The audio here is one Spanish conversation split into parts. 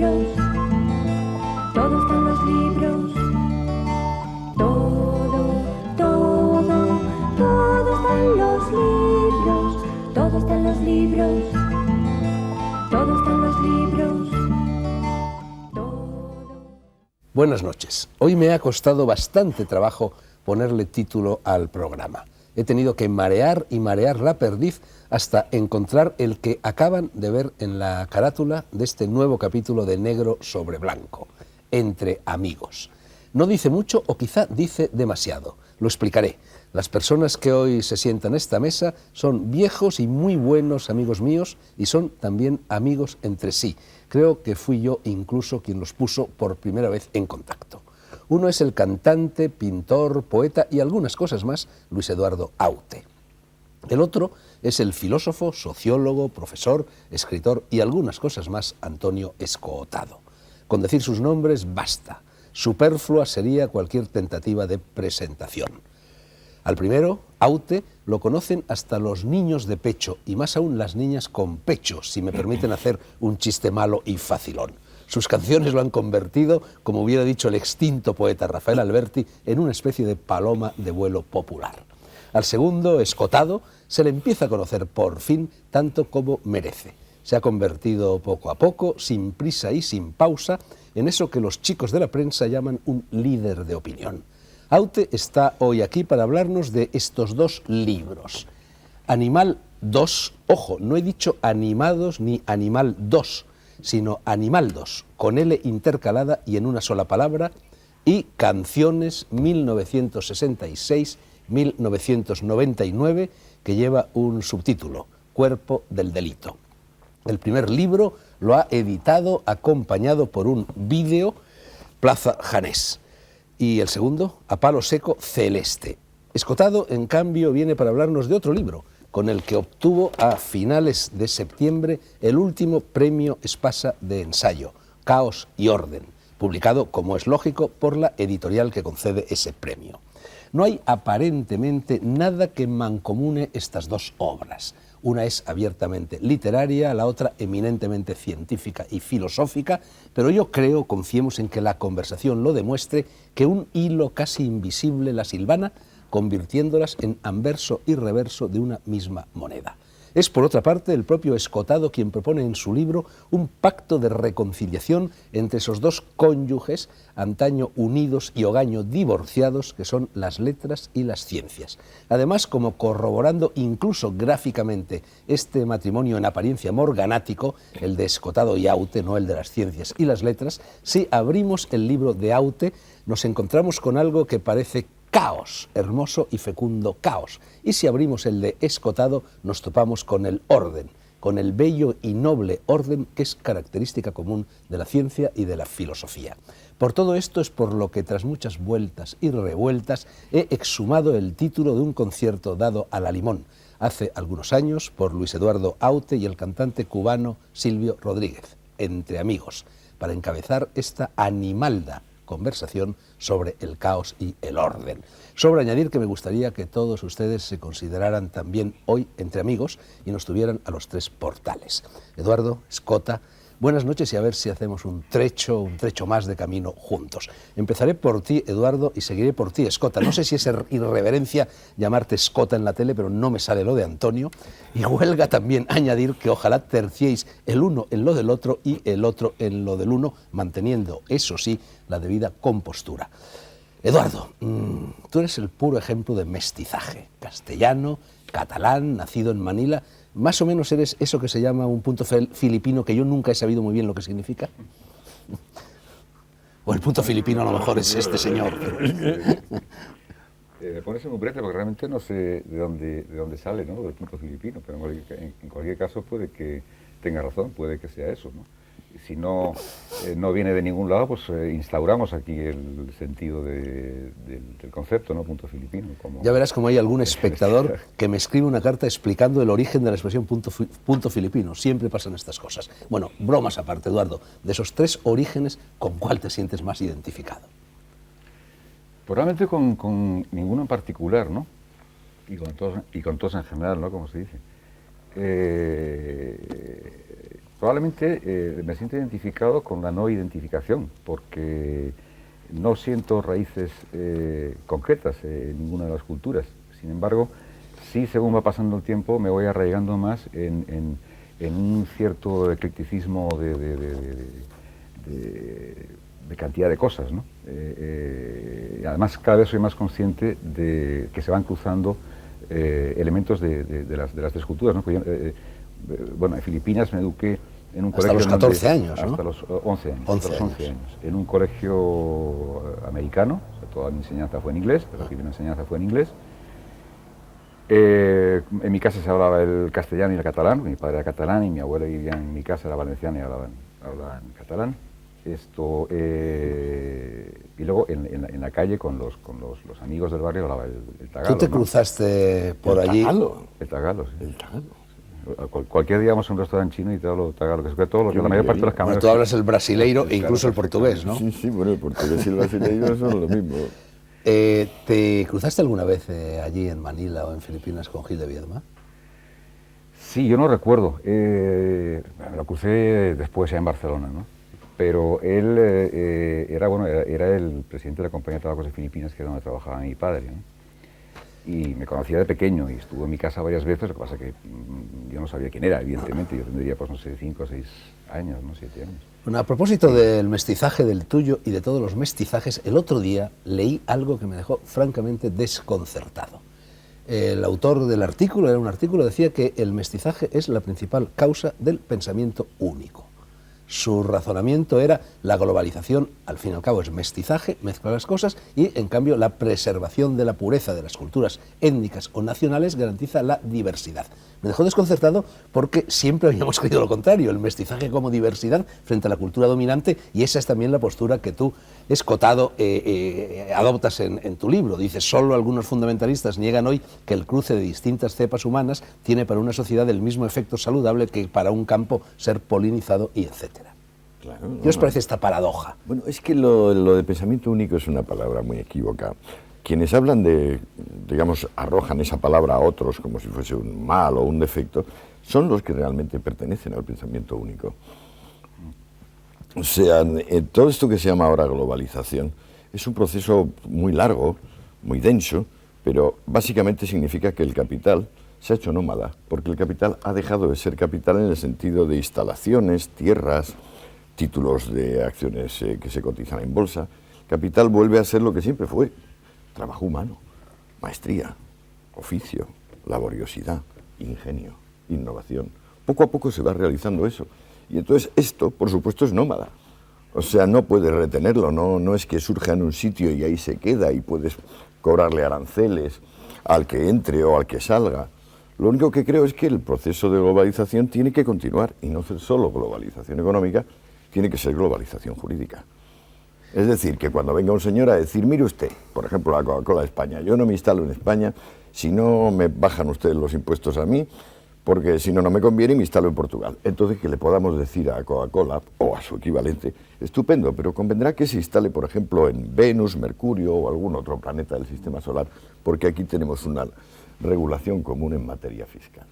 libros, todo está en los libros. Todo, todo, todo está en los libros. Todo está en los libros. Todo está en los libros. Todo. Buenas noches. Hoy me ha costado bastante trabajo ponerle título al programa. He tenido que marear y marear la perdiz hasta encontrar el que acaban de ver en la carátula de este nuevo capítulo de Negro sobre Blanco, Entre Amigos. No dice mucho o quizá dice demasiado. Lo explicaré. Las personas que hoy se sientan a esta mesa son viejos y muy buenos amigos míos y son también amigos entre sí. Creo que fui yo incluso quien los puso por primera vez en contacto. Uno es el cantante, pintor, poeta y algunas cosas más, Luis Eduardo Aute. El otro es el filósofo, sociólogo, profesor, escritor y algunas cosas más, Antonio Escootado. Con decir sus nombres basta. Superflua sería cualquier tentativa de presentación. Al primero, Aute, lo conocen hasta los niños de pecho y más aún las niñas con pecho, si me permiten hacer un chiste malo y facilón. Sus canciones lo han convertido, como hubiera dicho el extinto poeta Rafael Alberti, en una especie de paloma de vuelo popular. Al segundo, Escootado, se le empieza a conocer por fin tanto como merece. Se ha convertido poco a poco, sin prisa y sin pausa, en eso que los chicos de la prensa llaman un líder de opinión. Aute está hoy aquí para hablarnos de estos dos libros. Animal 2, ojo, no he dicho animados ni Animal 2, sino Animal 2, con L intercalada y en una sola palabra, y Canciones 1966-1999, que lleva un subtítulo, Cuerpo del Delito. El primer libro lo ha editado acompañado por un vídeo, Plaza Janés, y el segundo, A Palo Seco, Celeste. Escootado, en cambio, viene para hablarnos de otro libro, con el que obtuvo a finales de septiembre el último premio Espasa de ensayo, Caos y Orden, publicado, como es lógico, por la editorial que concede ese premio. No hay aparentemente nada que mancomune estas dos obras. Una es abiertamente literaria, la otra eminentemente científica y filosófica, pero yo creo, confiemos en que la conversación lo demuestre, que un hilo casi invisible las hilvana, convirtiéndolas en anverso y reverso de una misma moneda. Es, por otra parte, el propio Escootado quien propone en su libro un pacto de reconciliación entre esos dos cónyuges, antaño unidos y hogaño divorciados, que son las letras y las ciencias. Además, como corroborando incluso gráficamente este matrimonio en apariencia morganático, el de Escootado y Aute, no el de las ciencias y las letras, si abrimos el libro de Aute, nos encontramos con algo que parece caos, hermoso y fecundo caos. Y si abrimos el de Escootado, nos topamos con el orden, con el bello y noble orden que es característica común de la ciencia y de la filosofía. Por todo esto es por lo que, tras muchas vueltas y revueltas, he exhumado el título de un concierto dado a la Limón hace algunos años por Luis Eduardo Aute y el cantante cubano Silvio Rodríguez, Entre Amigos, para encabezar esta animalda conversación sobre el caos y el orden. Sobra añadir que me gustaría que todos ustedes se consideraran también hoy entre amigos y nos tuvieran a los tres portales. Eduardo, Escota, buenas noches y a ver si hacemos un trecho más de camino juntos. Empezaré por ti, Eduardo, y seguiré por ti, Escota. No sé si es irreverencia llamarte Escota en la tele, pero no me sale lo de Antonio. Y huelga también añadir que ojalá terciéis el uno en lo del otro y el otro en lo del uno, manteniendo, eso sí, la debida compostura. Eduardo, tú eres el puro ejemplo de mestizaje. Castellano, catalán, nacido en Manila. Más o menos eres eso que se llama un punto filipino, que yo nunca he sabido muy bien lo que significa. O el punto filipino a lo mejor es este señor. Me pones en un brete porque realmente no sé de dónde sale, ¿no?, del punto filipino, pero en cualquier caso puede que tenga razón, puede que sea eso, ¿no? Si no viene de ningún lado, pues instauramos aquí el sentido del concepto, ¿no?, punto filipino. Ya verás como hay algún espectador que me escribe una carta explicando el origen de la expresión punto filipino. Siempre pasan estas cosas. Bueno, bromas aparte, Eduardo, de esos tres orígenes, ¿con cuál te sientes más identificado? Pues realmente con ninguno en particular, ¿no? Y con todos en general, ¿no?, como se dice. Probablemente me siento identificado con la no identificación, porque no siento raíces concretas en ninguna de las culturas. Sin embargo, sí, según va pasando el tiempo, me voy arraigando más en un cierto eclecticismo de cantidad de cosas, ¿no? Además, cada vez soy más consciente de que se van cruzando elementos de las tres culturas, ¿no? Bueno, en Filipinas me eduqué en un colegio... Hasta los 14 años, ¿no? Hasta los 11 años. 11 hasta los 11 años. En un colegio americano, o sea, toda mi enseñanza fue en inglés, pero la primera enseñanza fue en inglés. En mi casa se hablaba el castellano y el catalán, mi padre era catalán y mi abuela vivía en mi casa, era valenciana y hablaba en catalán. Y luego en la calle con los amigos del barrio hablaba el tagalo. ¿Tú te cruzaste por allí? El tagalo, sí. El tagalo. Cualquier día vamos a un restaurante chino y te hablo tagalo, que es que todos la mayor parte de los camareros... Bueno, tú hablas el brasileiro e incluso el portugués, ¿no? Sí, sí, bueno, el portugués y el brasileiro son lo mismo. ¿Te cruzaste alguna vez allí en Manila o en Filipinas con Gil de Viedma? Sí, yo no recuerdo. Me lo crucé después ya en Barcelona, ¿no? Pero él era el presidente de la compañía de tabacos de Filipinas, que era donde trabajaba mi padre, ¿no? Y me conocía de pequeño y estuvo en mi casa varias veces, lo que pasa es que yo no sabía quién era, evidentemente. Yo tendría, pues no sé, 5 o 6 años, ¿no? 7 años. Bueno, a propósito del mestizaje, del tuyo y de todos los mestizajes, el otro día leí algo que me dejó francamente desconcertado. El autor del artículo, era un artículo, decía que el mestizaje es la principal causa del pensamiento único. Su razonamiento era la globalización, al fin y al cabo es mestizaje, mezcla las cosas, y en cambio la preservación de la pureza de las culturas étnicas o nacionales garantiza la diversidad. Me dejó desconcertado porque siempre habíamos creído lo contrario, el mestizaje como diversidad frente a la cultura dominante, y esa es también la postura que tú, escotado, adoptas en tu libro. Dices, solo algunos fundamentalistas niegan hoy que el cruce de distintas cepas humanas tiene para una sociedad el mismo efecto saludable que para un campo ser polinizado y etcétera. Claro, ¿Qué os parece esta paradoja? Bueno, es que lo de pensamiento único es una palabra muy equívoca. Quienes hablan de, digamos, arrojan esa palabra a otros como si fuese un mal o un defecto, son los que realmente pertenecen al pensamiento único. O sea, todo esto que se llama ahora globalización es un proceso muy largo, muy denso, pero básicamente significa que el capital se ha hecho nómada, porque el capital ha dejado de ser capital en el sentido de instalaciones, tierras, títulos de acciones que se cotizan en bolsa. Capital vuelve a ser lo que siempre fue: trabajo humano, maestría, oficio, laboriosidad, ingenio, innovación. Poco a poco se va realizando eso. Y entonces esto, por supuesto, es nómada. O sea, no puedes retenerlo, no es que surja en un sitio y ahí se queda y puedes cobrarle aranceles al que entre o al que salga. Lo único que creo es que el proceso de globalización tiene que continuar, y no ser solo globalización económica, tiene que ser globalización jurídica. Es decir, que cuando venga un señor a decir, mire usted, por ejemplo, la Coca-Cola de España, yo no me instalo en España si no me bajan ustedes los impuestos a mí, porque si no, no me conviene y me instalo en Portugal. Entonces, que le podamos decir a Coca-Cola, o a su equivalente, estupendo, pero convendrá que se instale, por ejemplo, en Venus, Mercurio o algún otro planeta del sistema solar, porque aquí tenemos una regulación común en materia fiscal.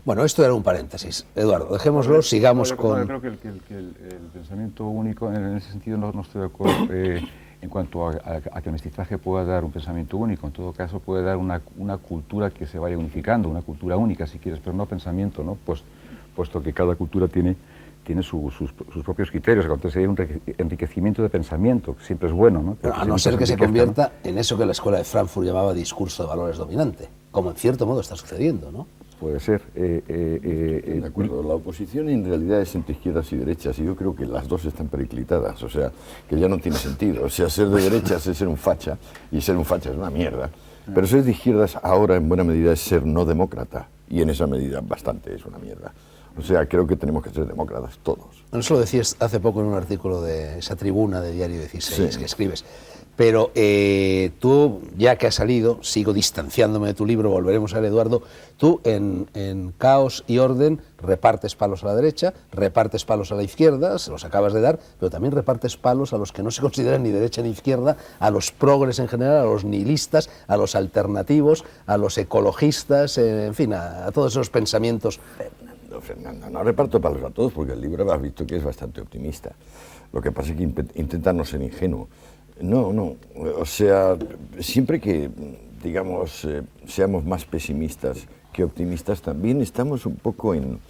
Bueno, esto era un paréntesis. Eduardo, dejémoslo, sigamos con... Yo creo que el pensamiento único, en ese sentido no estoy de acuerdo en cuanto a que el mestizaje pueda dar un pensamiento único. En todo caso puede dar una cultura que se vaya unificando, una cultura única si quieres, pero no pensamiento, ¿no? Puesto que cada cultura tiene sus propios criterios. Entonces hay un enriquecimiento de pensamiento, que siempre es bueno, ¿no? Pero a no ser que se convierta en eso que la Escuela de Frankfurt llamaba discurso de valores dominante, como en cierto modo está sucediendo, ¿no? Puede ser. De acuerdo, la oposición en realidad es entre izquierdas y derechas, y yo creo que las dos están periclitadas, o sea, que ya no tiene sentido. O sea, ser de derechas es ser un facha, y ser un facha es una mierda. Pero ser de izquierdas ahora en buena medida es ser no demócrata, y en esa medida bastante es una mierda. O sea, creo que tenemos que ser demócratas todos. Eso lo decías hace poco en un artículo de esa tribuna de Diario 16 Sí. que escribes. Pero tú, ya que has salido, sigo distanciándome de tu libro, volveremos a él, Eduardo, tú en Caos y Orden repartes palos a la derecha, repartes palos a la izquierda, se los acabas de dar, pero también repartes palos a los que no se consideran ni derecha ni izquierda, a los progres en general, a los nihilistas, a los alternativos, a los ecologistas, en fin, a todos esos pensamientos. Fernando, no reparto palos a todos porque el libro has visto que es bastante optimista. Lo que pasa es que intenta no ser ingenuo. No, o sea, siempre que, digamos, seamos más pesimistas que optimistas, también estamos un poco en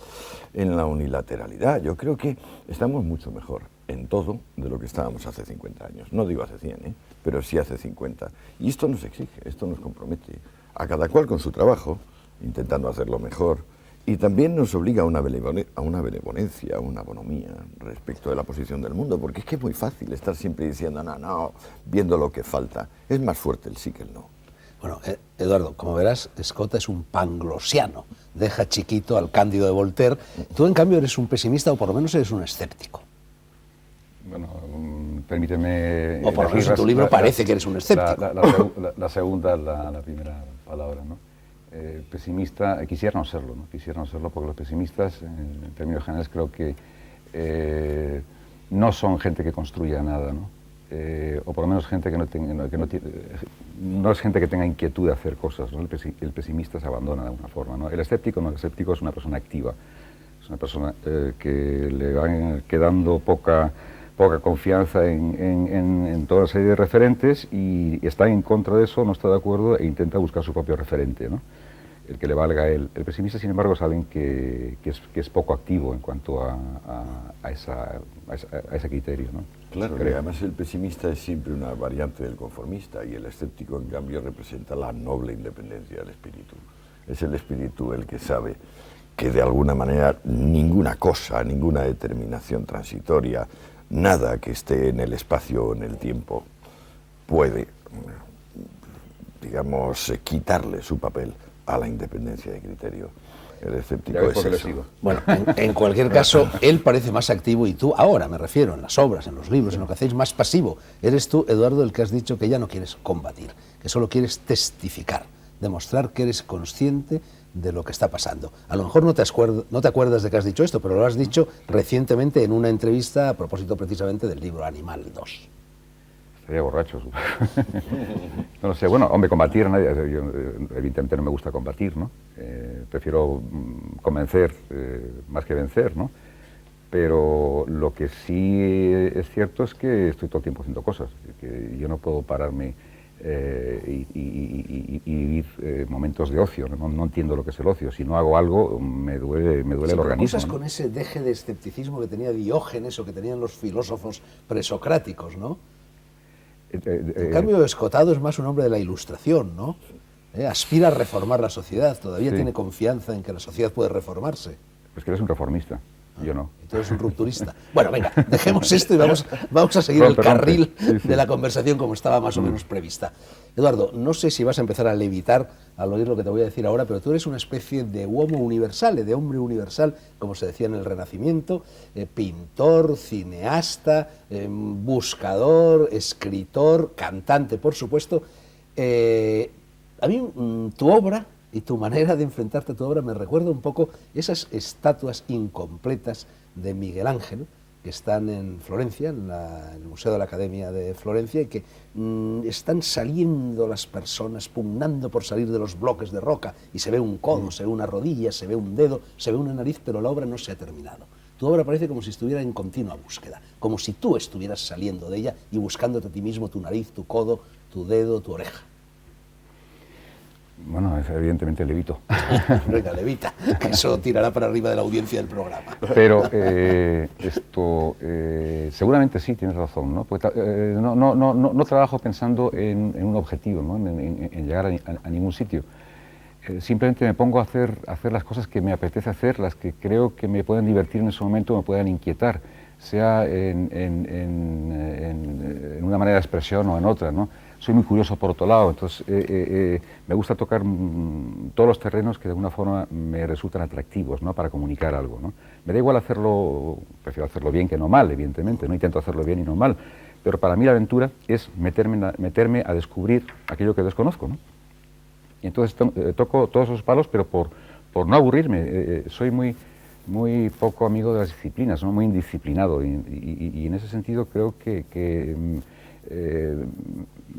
la unilateralidad. Yo creo que estamos mucho mejor en todo de lo que estábamos hace 50 años. No digo hace 100, pero sí hace 50. Y esto nos exige, esto nos compromete a cada cual con su trabajo, intentando hacerlo mejor. Y también nos obliga a una benevolencia, a una bonomía respecto de la posición del mundo, porque es que es muy fácil estar siempre diciendo, no, viendo lo que falta. Es más fuerte el sí que el no. Bueno, Eduardo, como verás, Escota es un panglosiano, deja chiquito al Cándido de Voltaire. Tú, en cambio, eres un pesimista o por lo menos eres un escéptico. Bueno, permíteme... O por lo menos en tu libro parece que eres un escéptico. La segunda, la primera palabra, ¿no? Pesimista, quisiera no serlo, porque los pesimistas, en términos generales, creo que no son gente que construya nada, ¿no? O por lo menos gente que no es gente que tenga inquietud de hacer cosas, ¿no? El pesimista se abandona de alguna forma, ¿no? El escéptico es una persona activa, es una persona que le van quedando poca confianza en toda una serie de referentes y está en contra de eso, no está de acuerdo e intenta buscar su propio referente, ¿no? El que le valga a él. El pesimista, sin embargo, saben que es poco activo en cuanto a ese criterio, ¿no? Claro, que además el pesimista es siempre una variante del conformista y el escéptico, en cambio, representa la noble independencia del espíritu. Es el espíritu el que sabe que de alguna manera ninguna cosa, ninguna determinación transitoria, nada que esté en el espacio o en el tiempo puede, digamos, quitarle su papel a la independencia de criterio. El escéptico es eso. Bueno, en cualquier caso, él parece más activo y tú, ahora me refiero, en las obras, en los libros, en lo que hacéis, más pasivo. Eres tú, Eduardo, el que has dicho que ya no quieres combatir, que solo quieres testificar, demostrar que eres consciente de lo que está pasando. A lo mejor no te acuerdas de que has dicho esto, pero lo has dicho recientemente en una entrevista a propósito precisamente del libro Animal 2. Estaría borracho. No lo sé, bueno, hombre, combatir, nadie, yo, evidentemente no me gusta combatir, ¿no? Prefiero convencer más que vencer, ¿no? Pero lo que sí es cierto es que estoy todo el tiempo haciendo cosas, que yo no puedo pararme y vivir momentos de ocio, no entiendo lo que es el ocio. Si no hago algo, me duele el organismo. Cosas, ¿no? Con ese deje de escepticismo que tenía Diógenes o que tenían los filósofos presocráticos, ¿no? En cambio, Escotado es más un hombre de la Ilustración, ¿no? Aspira a reformar la sociedad, todavía tiene confianza en que la sociedad puede reformarse. Pues que eres un reformista, yo no. Entonces un rupturista. Bueno, venga, dejemos esto y vamos a seguir el carril de la conversación como estaba más o menos prevista. Eduardo, no sé si vas a empezar a levitar al oír lo que te voy a decir ahora, pero tú eres una especie de homo universale, de hombre universal, como se decía en el Renacimiento, pintor, cineasta, buscador, escritor, cantante, por supuesto. A mí tu obra y tu manera de enfrentarte a tu obra me recuerda un poco esas estatuas incompletas de Miguel Ángel que están en Florencia, en el Museo de la Academia de Florencia, y que están saliendo las personas, pugnando por salir de los bloques de roca, y se ve un codo, se ve una rodilla, se ve un dedo, se ve una nariz, pero la obra no se ha terminado. Tu obra parece como si estuviera en continua búsqueda, como si tú estuvieras saliendo de ella y buscándote a ti mismo tu nariz, tu codo, tu dedo, tu oreja. Bueno, es evidentemente levito. Venga, levita, que eso tirará para arriba de la audiencia del programa. Pero seguramente sí, tienes razón, ¿no? Porque, no trabajo pensando en un objetivo, ¿no? En llegar a ningún sitio. Simplemente me pongo a hacer las cosas que me apetece hacer, las que creo que me pueden divertir en ese momento, me puedan inquietar. sea en una manera de expresión o en otra, ¿no? Soy muy curioso por otro lado, entonces me gusta tocar todos los terrenos que de alguna forma me resultan atractivos, ¿no? Para comunicar algo, ¿no? Me da igual hacerlo, prefiero hacerlo bien que no mal, evidentemente, no intento hacerlo bien y no mal, pero para mí la aventura es meterme a descubrir aquello que desconozco, ¿no? Y entonces toco todos esos palos, pero por no aburrirme. Soy muy poco amigo de las disciplinas, ¿no? Muy indisciplinado, y en ese sentido creo que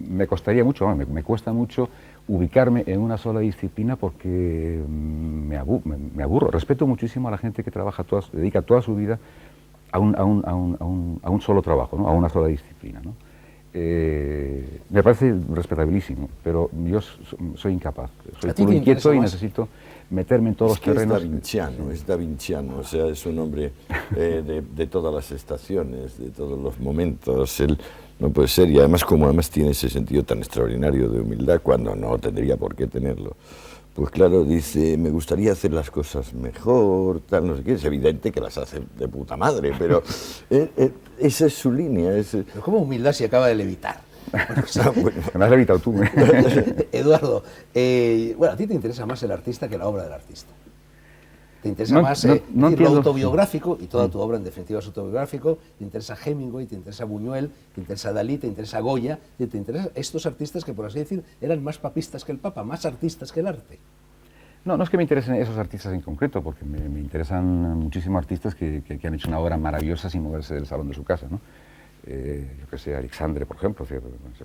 me costaría mucho, me cuesta mucho ubicarme en una sola disciplina porque me aburro. Respeto muchísimo a la gente que dedica toda su vida a un solo trabajo, ¿no? A una sola disciplina, ¿no? Me parece respetabilísimo, pero yo soy incapaz. Soy puro inquieto y necesito meterme en todos los terrenos. Es da Vinciano, o sea, es un hombre de todas las estaciones, de todos los momentos. Él no puede ser, y además tiene ese sentido tan extraordinario de humildad cuando no tendría por qué tenerlo. Pues claro, dice, me gustaría hacer las cosas mejor, tal, no sé qué. Es evidente que las hace de puta madre, pero esa es su línea. Pero ¿cómo humildad si acaba de levitar? Bueno, me has levitado tú. Eduardo, bueno, a ti te interesa más el artista que la obra del artista. Te interesa más lo autobiográfico, y toda tu obra en definitiva es autobiográfico. Te interesa Hemingway, te interesa Buñuel, te interesa Dalí, te interesa Goya, te interesan estos artistas que, por así decir, eran más papistas que el Papa, más artistas que el arte. No es que me interesen esos artistas en concreto, porque me interesan muchísimos artistas que han hecho una obra maravillosa sin moverse del salón de su casa, ¿no? Yo que sé, Alexandre, por ejemplo,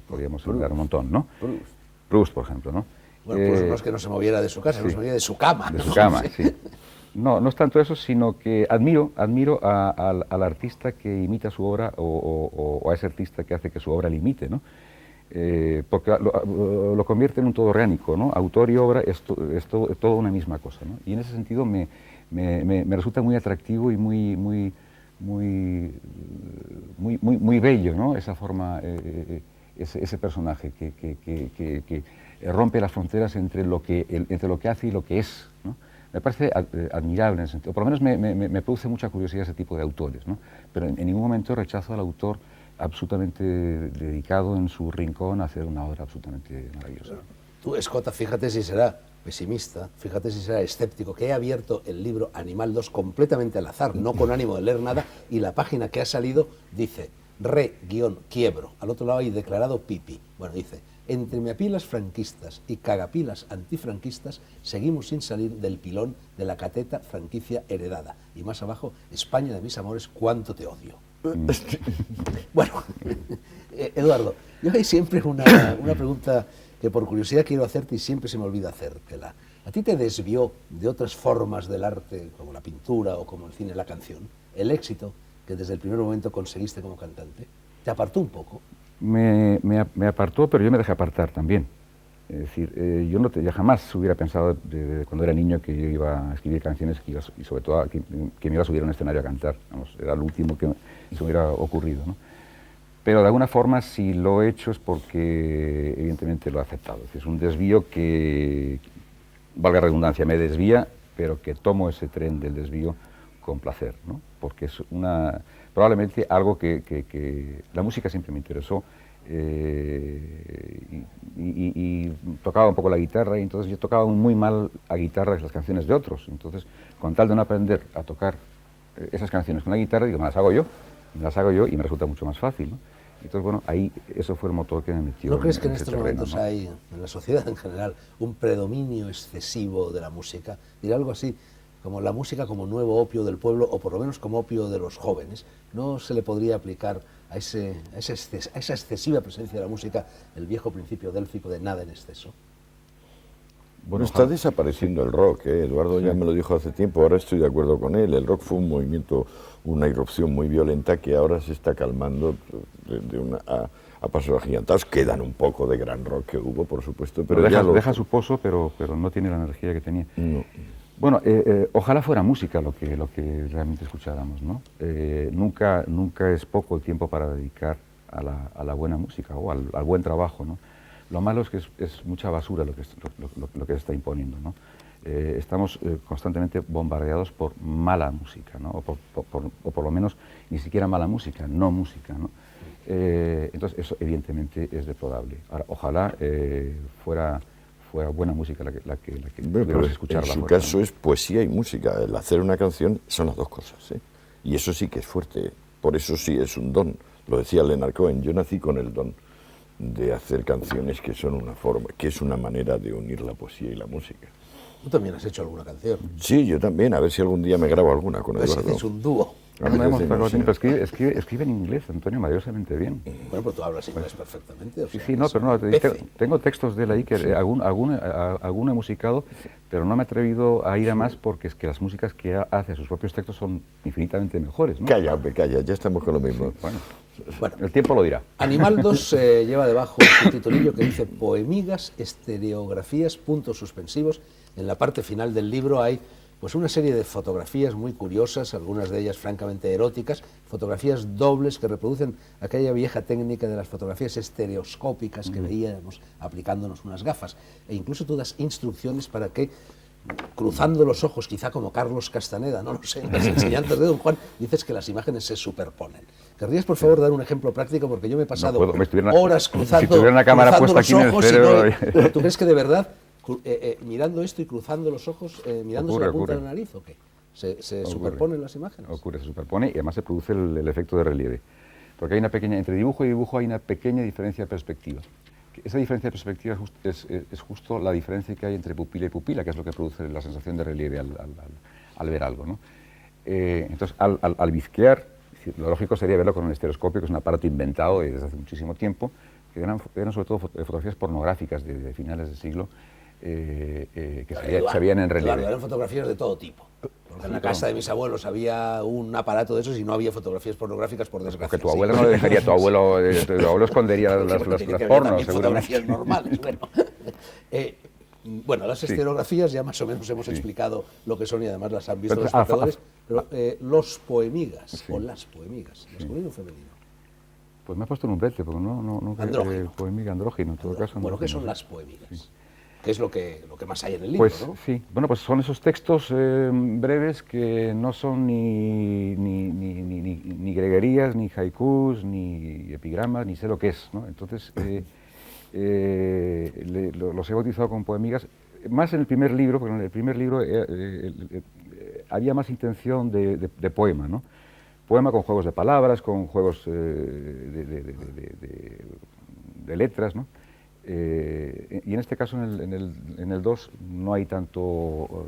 podríamos hablar un montón, ¿no? Proust, por ejemplo, ¿no? Bueno, pues no es que no se moviera de su casa, sí, no se moviera de su cama. De su cama, sí. No es tanto eso, sino que admiro al artista que imita su obra o a ese artista que hace que su obra le imite, ¿no? Porque lo convierte en un todo orgánico, ¿no? Autor y obra es todo una misma cosa, ¿no? Y en ese sentido me resulta muy atractivo y muy bello, ¿no? Esa forma, ese personaje que rompe las fronteras entre lo que hace y lo que es, ¿no? Me parece admirable en ese sentido, por lo menos me produce mucha curiosidad ese tipo de autores, ¿no? Pero en ningún momento rechazo al autor absolutamente dedicado en su rincón a hacer una obra absolutamente maravillosa. Tú, Escota, fíjate si será pesimista, fíjate si será escéptico, que he abierto el libro Animal 2 completamente al azar, no con ánimo de leer nada, y la página que ha salido dice re-quiebro, al otro lado hay declarado pipi. Bueno, dice, entre meapilas franquistas y cagapilas antifranquistas seguimos sin salir del pilón de la cateta franquicia heredada. Y más abajo, España de mis amores, cuánto te odio. Bueno, Eduardo, yo hay siempre una pregunta que por curiosidad quiero hacerte y siempre se me olvida hacértela. ¿A ti te desvió de otras formas del arte, como la pintura o como el cine, la canción, el éxito que desde el primer momento conseguiste como cantante? ¿Te apartó un poco? Me apartó, pero yo me dejé apartar también. Es decir, yo jamás hubiera pensado de cuando era niño que yo iba a escribir canciones y sobre todo que me iba a subir a un escenario a cantar. Vamos, era lo último que se me hubiera ocurrido, ¿no? Pero de alguna forma, si lo he hecho es porque evidentemente lo he aceptado. Es un desvío que, valga la redundancia, me desvía, pero que tomo ese tren del desvío con placer, ¿no? Porque es probablemente algo que la música siempre me interesó, y tocaba un poco la guitarra, y entonces yo tocaba muy mal a guitarra las canciones de otros. Entonces, con tal de no aprender a tocar esas canciones con la guitarra, digo, me las hago yo y me resulta mucho más fácil, ¿no? Entonces, bueno, ahí eso fue el motor que me metió. ¿No crees que en estos terreno, momentos ¿no? hay, en la sociedad en general, un predominio excesivo de la música? Diré algo así, como la música como nuevo opio del pueblo, o por lo menos como opio de los jóvenes. ¿No se le podría aplicar a esa excesiva presencia de la música el viejo principio délfico de nada en exceso? Bueno, está desapareciendo el rock, ¿eh? Eduardo ya me lo dijo hace tiempo, ahora estoy de acuerdo con él. El rock fue un movimiento, una irrupción muy violenta que ahora se está calmando a pasos agigantados. Quedan un poco de gran rock que hubo, por supuesto, pero deja su pozo, pero no tiene la energía que tenía. No. Bueno, ojalá fuera música lo que realmente escucháramos, ¿no? Nunca es poco el tiempo para dedicar a la buena música o al buen trabajo, ¿no? Lo malo es que es mucha basura lo que se está imponiendo, ¿no? estamos constantemente bombardeados por mala música, ¿no? O por lo menos ni siquiera mala música, no música, ¿no? Entonces eso evidentemente es deplorable. Ahora, ojalá fuera buena música la que Bueno, pero escucharla. en su fuera, caso ¿no? es poesía y música. El hacer una canción son las dos cosas, ¿eh? Y eso sí que es fuerte. Por eso sí es un don. Lo decía Leonard Cohen, yo nací con el don de hacer canciones que son una forma, que es una manera de unir la poesía y la música. Tú también has hecho alguna canción. Sí, yo también. A ver si algún día me grabo alguna con A ver si Eduardo. haces un dúo. A ver si hemos hacemos, tocado sí. tiempo, escribe en inglés, Antonio, maravillosamente bien. Bueno, pero tú hablas inglés perfectamente. O Sí, sea, sí, no, es pero no, un pece. tengo textos de él ahí que alguno he musicado, pero no me he atrevido a ir a más porque es que las músicas que hace a sus propios textos son infinitamente mejores, ¿no? Calla, hombre, calla, ya estamos con lo mismo. Bueno, Bueno, el tiempo lo dirá. Animal 2 lleva debajo un titulillo que dice Poemigas, estereografías, puntos suspensivos. En la parte final del libro hay pues una serie de fotografías muy curiosas, algunas de ellas francamente eróticas, fotografías dobles que reproducen aquella vieja técnica de las fotografías estereoscópicas que veíamos aplicándonos unas gafas. E incluso tú das instrucciones para que, cruzando los ojos, quizá como Carlos Castaneda, no lo sé, en las enseñanzas de Don Juan, dices que las imágenes se superponen. ¿Querrías, por favor, dar un ejemplo práctico? Porque yo me he pasado puedo, horas cruzando, si tuviera una cámara cruzando puesta los aquí en el ojos y cerebro, ¿tú crees que de verdad, mirando esto y cruzando los ojos, mirándose la punta Ocurre. de la nariz o qué? ¿Se Ocurre. superponen las imágenes? Ocurre, se superpone y además se produce el efecto de relieve. Porque hay una pequeña, entre dibujo y dibujo hay una pequeña diferencia de perspectiva. Esa diferencia de perspectiva es justo la diferencia que hay entre pupila y pupila, que es lo que produce la sensación de relieve al ver algo, ¿no? Entonces, al bizquear, lo lógico sería verlo con un estereoscopio, que es un aparato inventado desde hace muchísimo tiempo, que eran sobre todo fotografías pornográficas de finales del siglo, que se veían en relieve. Claro, eran fotografías de todo tipo. Porque en la casa de mis abuelos había un aparato de esos y no había fotografías pornográficas, por desgracia. Porque tu abuela no le dejaría, tu abuelo escondería las Porque tiene que haber pornos, también seguramente. fotografías normales. Bueno, las estereografías ya más o menos hemos explicado lo que son y además las han visto los espectadores. Pero los poemigas o las poemigas, masculino o femenino. Pues me ha puesto en un brete, porque no Andrógino. poémica, andrógino, en todo caso. Bueno, ¿qué andrógino, son sí. las poemigas? Sí. Que es lo que más hay en el libro, Pues ¿no? sí, bueno, pues son esos textos breves que no son ni greguerías, ni haikus, ni epigramas, ni sé lo que es, ¿no? Entonces, los he bautizado como poemigas, más en el primer libro, porque en el primer libro había más intención de poema, ¿no? Poema con juegos de palabras, con juegos de letras, ¿no? Y en este caso, en el 2, no hay tanto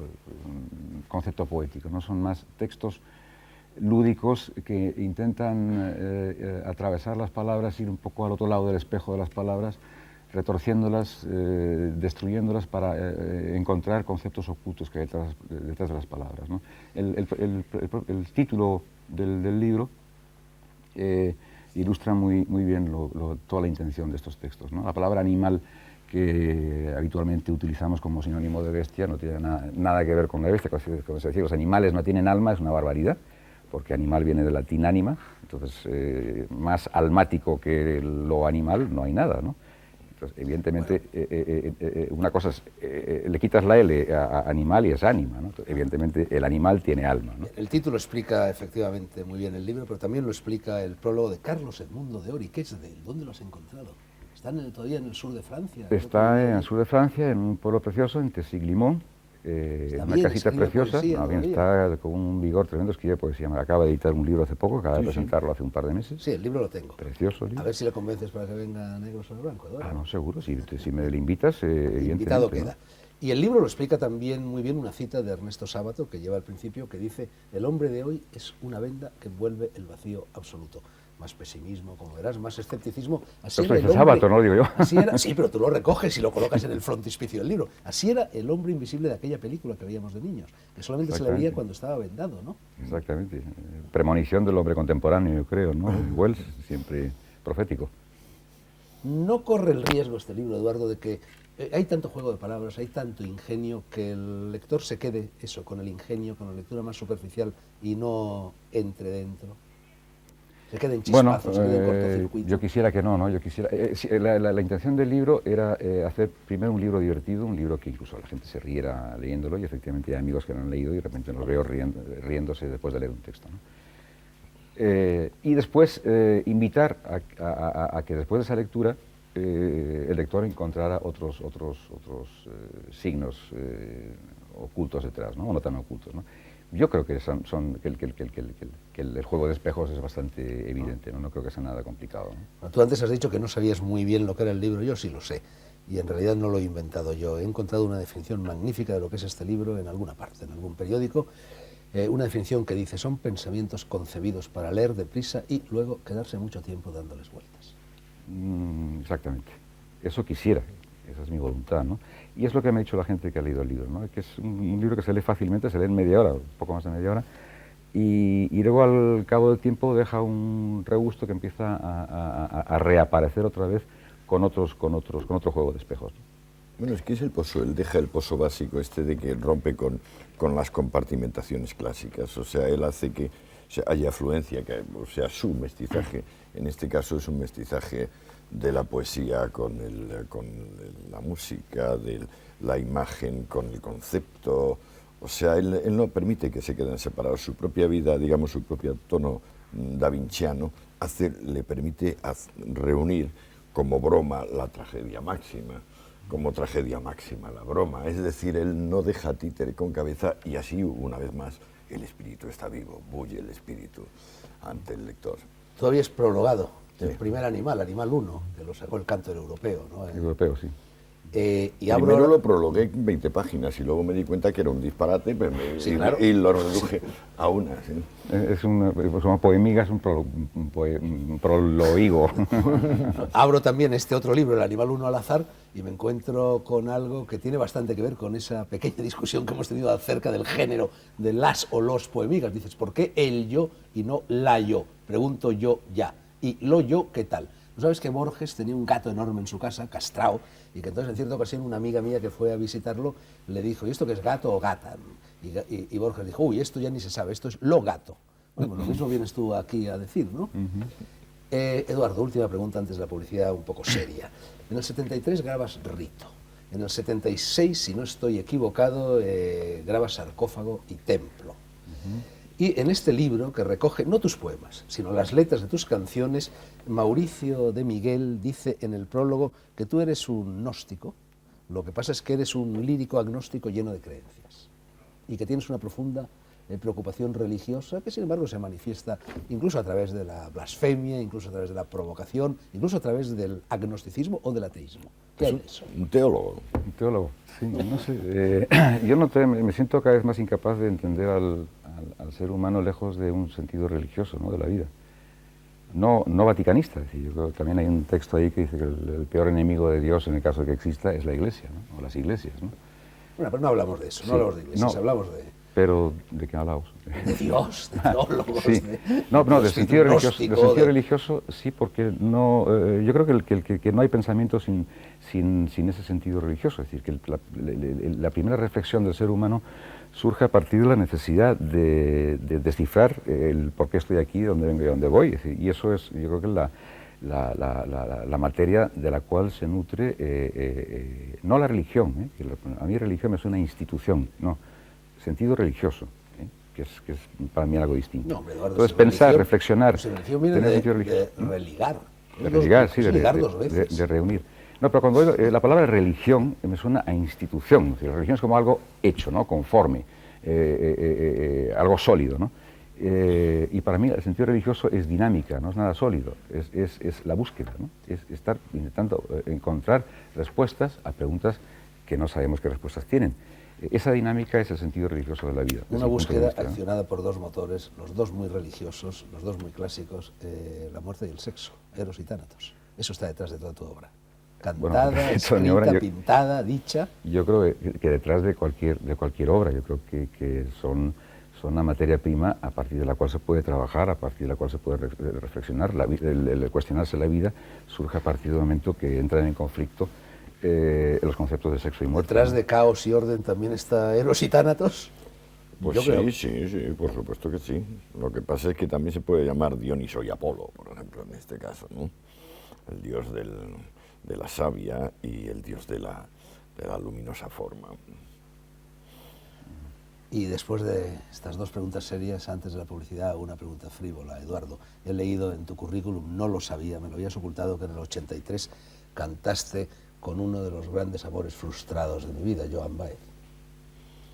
concepto poético, no son más textos lúdicos que intentan atravesar las palabras, ir un poco al otro lado del espejo de las palabras, retorciéndolas, destruyéndolas para encontrar conceptos ocultos que hay detrás de las palabras, ¿no? El título del libro ilustra muy bien toda la intención de estos textos, ¿no? La palabra animal, que habitualmente utilizamos como sinónimo de bestia, no tiene nada que ver con la bestia. Como se decía, los animales no tienen alma, es una barbaridad, porque animal viene del latín anima, entonces más almático que lo animal no hay nada, ¿no? Entonces, evidentemente, una cosa es, le quitas la L a animal y es ánima, ¿no? Entonces, evidentemente, el animal tiene alma, ¿no? El título explica efectivamente muy bien el libro, pero también lo explica el prólogo de Carlos Edmundo de Ori. ¿Qué es de él? ¿Dónde lo has encontrado? ¿Está todavía en el sur de Francia? Está en el sur de Francia, en un pueblo precioso, en Tessiglimont, una bien, casita escribe preciosa. poesía No, bien, todavía. está con un vigor tremendo, escribe poesía. Me acaba de editar un libro hace poco, acaba de presentarlo hace un par de meses. Sí, el libro lo tengo. Precioso A libro. ver si le convences para que venga negro sobre blanco, Eduardo. Ah, no, seguro, si me le invitas, evidentemente. Invitado ¿no? queda. Y el libro lo explica también muy bien una cita de Ernesto Sábato, que lleva al principio, que dice: el hombre de hoy es una venda que envuelve el vacío absoluto. Más pesimismo, como verás, más escepticismo. Así Eso era el dice hombre. Sábato, no lo digo yo. Así era, sí, pero tú lo recoges y lo colocas en el frontispicio del libro. Así era el hombre invisible de aquella película que veíamos de niños, que solamente se le veía Exactamente. cuando estaba vendado, ¿no? Exactamente. Premonición del hombre contemporáneo, yo creo, ¿no? Wells, siempre profético. No corre el riesgo este libro, Eduardo, de que hay tanto juego de palabras, hay tanto ingenio, que el lector se quede eso, con el ingenio, con la lectura más superficial y no entre dentro. se queden Bueno, chispazos, se queden cortocircuito. yo quisiera que no, ¿no? Yo quisiera, sí, la intención del libro era hacer primero un libro divertido, un libro que incluso la gente se riera leyéndolo, y efectivamente hay amigos que lo han leído y de repente los veo riéndose después de leer un texto, ¿no? Y después invitar a que después de esa lectura el lector encontrara otros signos ocultos detrás, ¿no? O no tan ocultos, ¿no? Yo creo que, que el juego de espejos es bastante evidente, ¿no? No creo que sea nada complicado, ¿no? Tú antes has dicho que no sabías muy bien lo que era el libro, yo sí lo sé, y en realidad no lo he inventado yo. He encontrado una definición magnífica de lo que es este libro en alguna parte, en algún periódico, una definición que dice: son pensamientos concebidos para leer deprisa y luego quedarse mucho tiempo dándoles vueltas. Exactamente, eso quisiera, esa es mi voluntad, ¿no? Y es lo que me ha dicho la gente que ha leído el libro, ¿no? Que es un libro que se lee fácilmente, se lee en media hora, un poco más de media hora, y luego al cabo del tiempo deja un regusto que empieza a reaparecer otra vez con otro juego de espejos, ¿no? Bueno, es que es el pozo, él deja el pozo básico este de que rompe con las compartimentaciones clásicas, o sea, él hace que haya afluencia, o sea, su mestizaje, en este caso es un mestizaje de la poesía con la música, de la imagen con el concepto, o sea, él no permite que se queden separados, su propia vida, digamos, su propio tono davinciano, le permite reunir como broma la tragedia máxima, como tragedia máxima la broma, es decir, él no deja títere con cabeza y así, una vez más, el espíritu está vivo, bulle el espíritu ante el lector. Tú habías prologado el Sí. primer animal, Animal 1, que lo sacó el Cantor Europeo, ¿no? Europeo, sí. Y abro Primero lo prologué en 20 páginas y luego me di cuenta que era un disparate pues Sí, claro. y lo reduje a una. ¿Sí? Son poemigas, un proloigo. Abro también este otro libro, El Animal 1 al azar, y me encuentro con algo que tiene bastante que ver con esa pequeña discusión que hemos tenido acerca del género de las o los poemigas. Dices, ¿por qué el yo y no la yo? Pregunto yo ya. ¿Y lo yo qué tal? ¿No sabes que Borges tenía un gato enorme en su casa, castrado, y que entonces en cierta ocasión una amiga mía que fue a visitarlo le dijo: ¿y esto qué es, gato o gata? Y Borges dijo: uy, esto ya ni se sabe, esto es lo gato. Bueno, pues lo mismo vienes tú aquí a decir, ¿no? Eduardo, última pregunta antes de la publicidad un poco seria. En el 73 grabas Rito. En el 76, si no estoy equivocado, grabas Sarcófago y Templo. Y en este libro, que recoge no tus poemas, sino las letras de tus canciones, Mauricio de Miguel dice en el prólogo que tú eres un gnóstico, lo que pasa es que eres un lírico agnóstico lleno de creencias y que tienes una profunda preocupación religiosa que sin embargo se manifiesta incluso a través de la blasfemia, incluso a través de la provocación, incluso a través del agnosticismo o del ateísmo. ¿Qué hay de eso? Un teólogo. Un teólogo, sí, no sé. Yo me siento cada vez más incapaz de entender al ser humano lejos de un sentido religioso, ¿no?, de la vida. No vaticanista, es decir, yo creo que también hay un texto ahí que dice que el peor enemigo de Dios, en el caso de que exista, es la Iglesia, ¿no?, o las iglesias, ¿no? Bueno, pero no hablamos de eso, Sí, no hablamos de iglesias, no. hablamos de... Pero, ¿de qué hablamos? De Dios, de teólogos, Sí. de No, del espíritu sentido religioso, gnóstico, del sentido de- religioso sí, porque no, yo creo que no hay pensamiento sin ese sentido religioso. Es decir, que la primera reflexión del ser humano surge a partir de la necesidad de descifrar el por qué estoy aquí, dónde vengo y dónde voy. Es decir, y eso es, yo creo que la materia de la cual se nutre, no la religión, que a mí religión me suena a institución, no, sentido religioso, que es para mí algo distinto. No, hombre, Eduardo, Entonces si pensar, religión- reflexionar, si religión viene tener de, sentido religioso. de religar. De religar, sí, Es ligar dos de veces. reunir. No, pero cuando oigo la palabra religión me suena a institución. Es decir, la religión es como algo hecho, ¿no?, conforme, algo sólido, ¿no? Y para mí el sentido religioso es dinámica, no es nada sólido, es la búsqueda, ¿no? Es estar intentando encontrar respuestas a preguntas que no sabemos qué respuestas tienen. Esa dinámica es el sentido religioso de la vida. desde Una mi punto de búsqueda vista, ¿no? accionada por dos motores, los dos muy religiosos, los dos muy clásicos, la muerte y el sexo, Eros y Tánatos. Eso está detrás de toda tu obra. Cantada, Bueno, toda mi escrita, obra, pintada, dicha. Yo creo que detrás de cualquier obra, yo creo que son una materia prima a partir de la cual se puede trabajar, a partir de la cual se puede reflexionar. El cuestionarse la vida surge a partir del momento que entran en conflicto los conceptos de sexo y muerte. Detrás ¿no? de caos y orden también está Eros y Tánatos. Pues Yo creo. sí, por supuesto que sí. Lo que pasa es que también se puede llamar Dioniso y Apolo, por ejemplo, en este caso, ¿no? El dios de la savia y el dios de la luminosa forma. Y después de estas dos preguntas serias, antes de la publicidad, una pregunta frívola. Eduardo, he leído en tu currículum, no lo sabía, me lo habías ocultado, que en el 83 cantaste con uno de los grandes amores frustrados de mi vida, Joan Baez.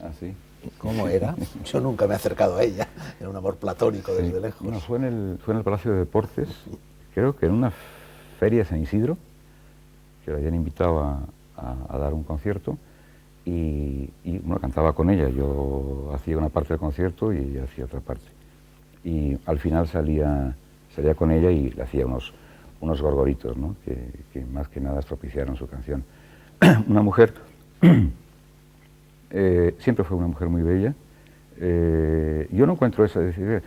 Ah, sí. ¿Cómo era? Yo nunca me he acercado a ella, era un amor platónico desde Sí. lejos. Bueno, fue en el Palacio de Deportes, creo que en una feria de San Isidro, que le habían invitado a dar un concierto, y bueno, cantaba con ella. Yo hacía una parte del concierto y ella hacía otra parte. Y al final salía con ella y le hacía unos gorgoritos, ¿no? que más que nada propiciaron su canción. Una mujer, siempre fue una mujer muy bella. Yo no encuentro eso, es decir,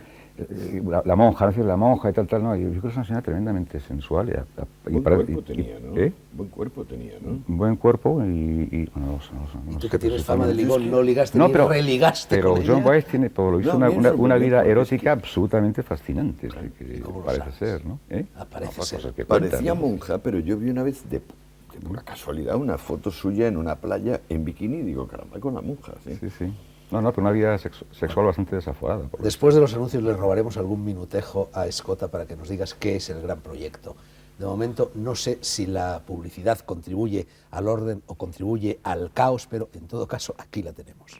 la monja, no la monja y tal, no, yo creo que es una señora tremendamente sensual. Buen cuerpo tenía, ¿no? Buen cuerpo tenía, ¿no? Buen cuerpo y bueno, Y tú que tienes fama de ligón, no ligaste ni pero, religaste pero con Joan ella. Baez tiene, por lo visto, una vida erótica absolutamente fascinante, Claro, que ¿cómo lo parece sabes? ser, ¿no? Parece Cosas ser. que cuentan, Parecía ¿no? monja, pero yo vi una vez de pura casualidad una foto suya en una playa en bikini y digo, caramba, con la monja, ¿sí? Sí, sí. No, pero una vida sexual bastante desaforada. por lo Después de los anuncios le robaremos algún minutejo a Escota para que nos digas qué es el gran proyecto. De momento no sé si la publicidad contribuye al orden o contribuye al caos, pero en todo caso aquí la tenemos.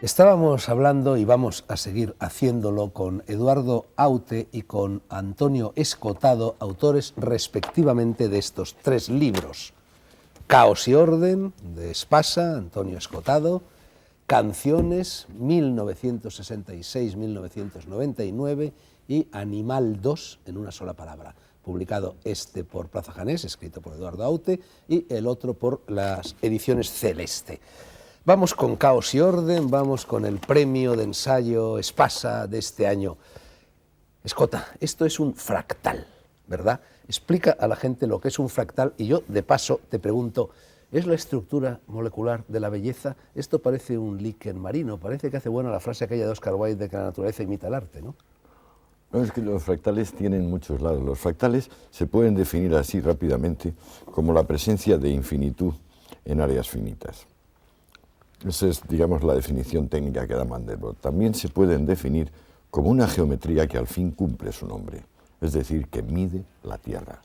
Estábamos hablando y vamos a seguir haciéndolo con Eduardo Aute y con Antonio Escotado, autores respectivamente de estos tres libros. Caos y orden, de Espasa, Antonio Escotado, Canciones, 1966-1999, y Animal 2, en una sola palabra, publicado este por Plaza Janés, escrito por Eduardo Aute, y el otro por las ediciones Celeste. Vamos con Caos y orden, vamos con el premio de ensayo Espasa de este año. Escota, esto es un fractal, ¿verdad? Explica a la gente lo que es un fractal y yo, de paso, te pregunto, ¿es la estructura molecular de la belleza? Esto parece un líquen marino, parece que hace buena la frase aquella de Oscar Wilde de que la naturaleza imita el arte, ¿no? No, es que los fractales tienen muchos lados. Los fractales se pueden definir así rápidamente como la presencia de infinitud en áreas finitas. Esa es, digamos, la definición técnica que da Mandelbrot. También se pueden definir como una geometría que al fin cumple su nombre, es decir, que mide la Tierra,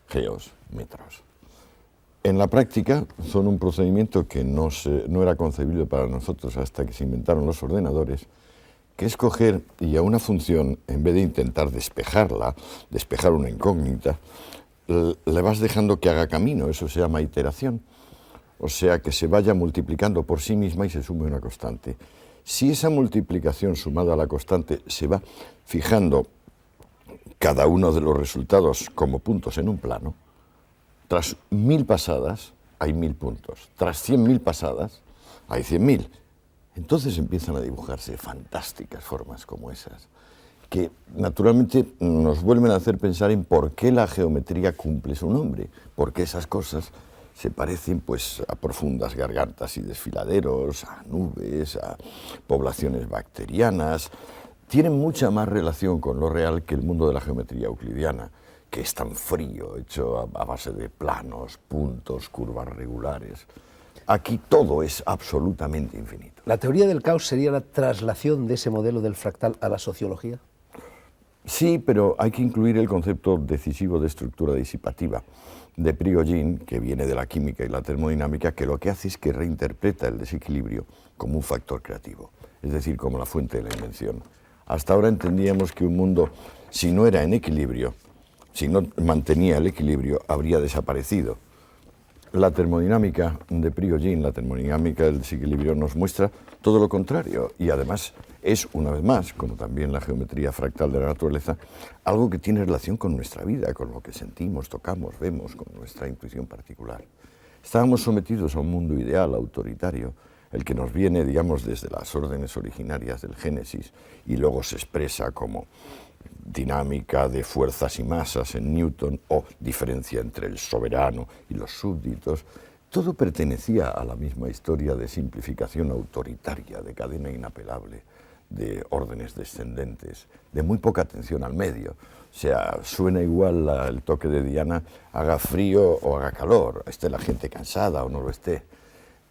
geos, metros. En la práctica son un procedimiento que no era concebible para nosotros hasta que se inventaron los ordenadores, que es coger y a una función, en vez de intentar despejarla, despejar una incógnita, le vas dejando que haga camino, eso se llama iteración. O sea, que se vaya multiplicando por sí misma y se sume una constante. Si esa multiplicación sumada a la constante se va fijando cada uno de los resultados como puntos en un plano, tras 1000 pasadas hay 1000 puntos, tras 100.000 pasadas hay 100.000. Entonces empiezan a dibujarse fantásticas formas como esas, que naturalmente nos vuelven a hacer pensar en por qué la geometría cumple su nombre, por qué esas cosas se parecen pues a profundas gargantas y desfiladeros, a nubes, a poblaciones bacterianas. Tienen mucha más relación con lo real que el mundo de la geometría euclidiana, que es tan frío, hecho a base de planos, puntos, curvas regulares. Aquí todo es absolutamente infinito. ¿La teoría del caos sería la traslación de ese modelo del fractal a la sociología? Sí, pero hay que incluir el concepto decisivo de estructura disipativa de Prigogine, que viene de la química y la termodinámica, que lo que hace es que reinterpreta el desequilibrio como un factor creativo, es decir, como la fuente de la invención. Hasta ahora entendíamos que un mundo, si no era en equilibrio, si no mantenía el equilibrio, habría desaparecido. La termodinámica de Prigogine, la termodinámica del desequilibrio, nos muestra todo lo contrario y además es, una vez más, como también la geometría fractal de la naturaleza, algo que tiene relación con nuestra vida, con lo que sentimos, tocamos, vemos, con nuestra intuición particular. Estábamos sometidos a un mundo ideal, autoritario, el que nos viene, digamos, desde las órdenes originarias del Génesis y luego se expresa como dinámica de fuerzas y masas en Newton o diferencia entre el soberano y los súbditos. Todo pertenecía a la misma historia de simplificación autoritaria, de cadena inapelable, de órdenes descendentes, de muy poca atención al medio. O sea, suena igual el toque de Diana, haga frío o haga calor, esté la gente cansada o no lo esté.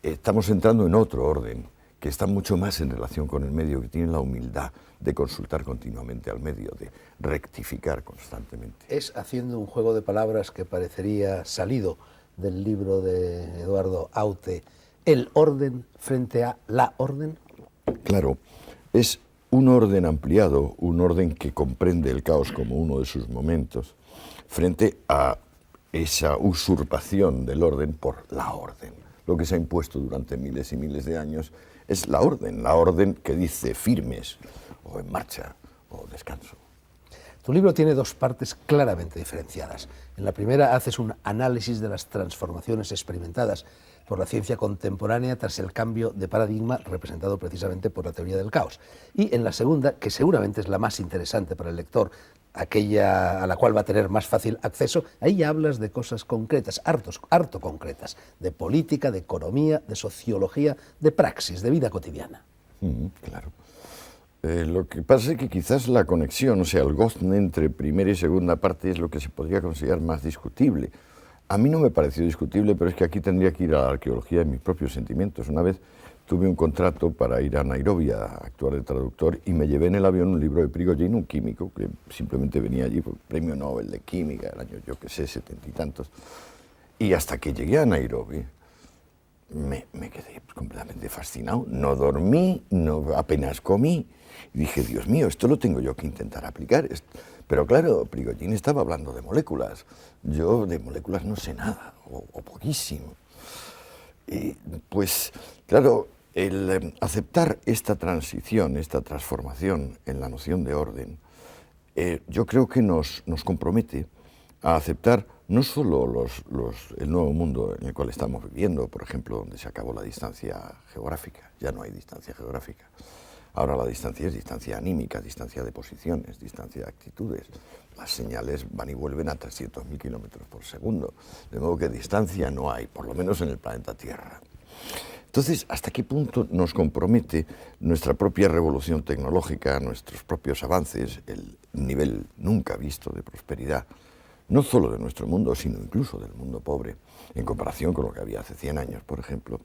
Estamos entrando en otro orden, que está mucho más en relación con el medio, que tiene la humildad de consultar continuamente al medio, de rectificar constantemente. Es, haciendo un juego de palabras que parecería salido del libro de Eduardo Aute, el orden frente a la orden. Claro, es un orden ampliado, un orden que comprende el caos como uno de sus momentos, frente a esa usurpación del orden por la orden. Lo que se ha impuesto durante miles y miles de años es la orden que dice firmes, o en marcha, o descanso. Tu libro tiene dos partes claramente diferenciadas. En la primera haces un análisis de las transformaciones experimentadas por la ciencia contemporánea tras el cambio de paradigma representado precisamente por la teoría del caos. Y en la segunda, que seguramente es la más interesante para el lector, aquella a la cual va a tener más fácil acceso, ahí ya hablas de cosas concretas, harto concretas, de política, de economía, de sociología, de praxis, de vida cotidiana. Claro. Lo que pasa es que quizás la conexión, o sea, el gozne entre primera y segunda parte es lo que se podría considerar más discutible. A mí no me pareció discutible, pero es que aquí tendría que ir a la arqueología de mis propios sentimientos. Una vez tuve un contrato para ir a Nairobi a actuar de traductor y me llevé en el avión un libro de Prigogine, un químico que simplemente venía allí por premio Nobel de Química, el año, yo qué sé, 70 y tantos. Y hasta que llegué a Nairobi, me quedé completamente fascinado. No dormí, apenas comí. Y dije, Dios mío, esto lo tengo yo que intentar aplicar. Pero claro, Prigogine estaba hablando de moléculas. Yo de moléculas no sé nada, o poquísimo. Y pues, claro, el aceptar esta transición, esta transformación en la noción de orden, yo creo que nos compromete a aceptar no solo el nuevo mundo en el cual estamos viviendo, por ejemplo, donde se acabó la distancia geográfica, ya no hay distancia geográfica. Ahora la distancia es distancia anímica, distancia de posiciones, distancia de actitudes. Las señales van y vuelven a 300.000 kilómetros por segundo. De modo que distancia no hay, por lo menos en el planeta Tierra. Entonces, ¿hasta qué punto nos compromete nuestra propia revolución tecnológica, nuestros propios avances, el nivel nunca visto de prosperidad, no solo de nuestro mundo, sino incluso del mundo pobre, en comparación con lo que había hace 100 años, por ejemplo?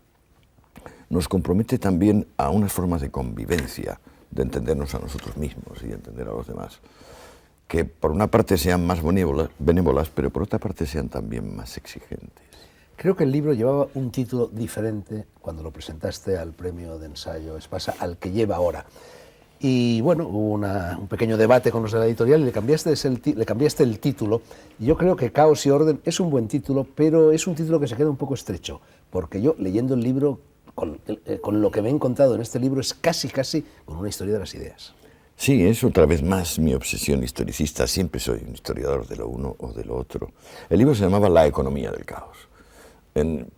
Nos compromete también a unas formas de convivencia, de entendernos a nosotros mismos y de entender a los demás, que por una parte sean más benévolas, pero por otra parte sean también más exigentes. Creo que el libro llevaba un título diferente cuando lo presentaste al premio de ensayo Espasa al que lleva ahora. Y bueno, hubo un pequeño debate con los de la editorial y le cambiaste el título. Y yo creo que Caos y Orden es un buen título, pero es un título que se queda un poco estrecho, porque yo, leyendo el libro, con lo que me he encontrado en este libro, es casi con una historia de las ideas. Sí, es otra vez más mi obsesión historicista. Siempre soy un historiador de lo uno o de lo otro. El libro se llamaba La economía del caos,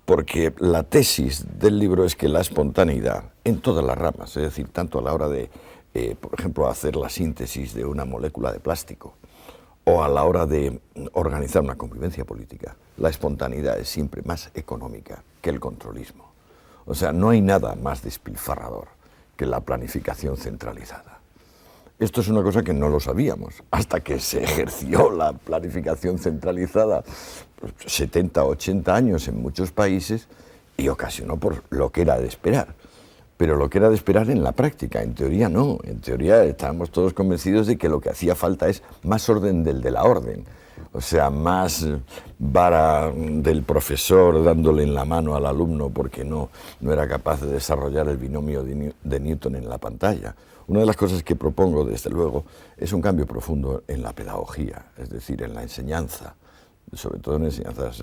porque la tesis del libro es que la espontaneidad, en todas las ramas, es decir, tanto a la hora de, por ejemplo, hacer la síntesis de una molécula de plástico, o a la hora de organizar una convivencia política, la espontaneidad es siempre más económica que el controlismo. O sea, no hay nada más despilfarrador que la planificación centralizada. Esto es una cosa que no lo sabíamos, hasta que se ejerció la planificación centralizada 70, 80 años en muchos países y ocasionó por lo que era de esperar. Pero lo que era de esperar en la práctica, en teoría no. En teoría estábamos todos convencidos de que lo que hacía falta es más orden del de la orden. O sea, más vara del profesor dándole en la mano al alumno porque no era capaz de desarrollar el binomio de Newton en la pantalla. Una de las cosas que propongo, desde luego, es un cambio profundo en la pedagogía, es decir, en la enseñanza, sobre todo en enseñanzas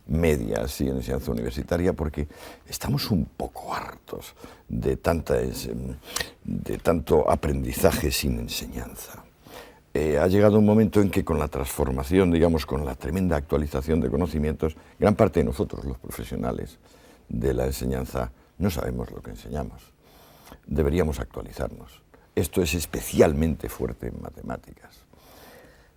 medias y en enseñanza universitaria, porque estamos un poco hartos de tanto aprendizaje sin enseñanza. ha llegado un momento en que con la transformación, digamos, con la tremenda actualización de conocimientos, gran parte de nosotros, los profesionales de la enseñanza, no sabemos lo que enseñamos. Deberíamos actualizarnos. Esto es especialmente fuerte en matemáticas.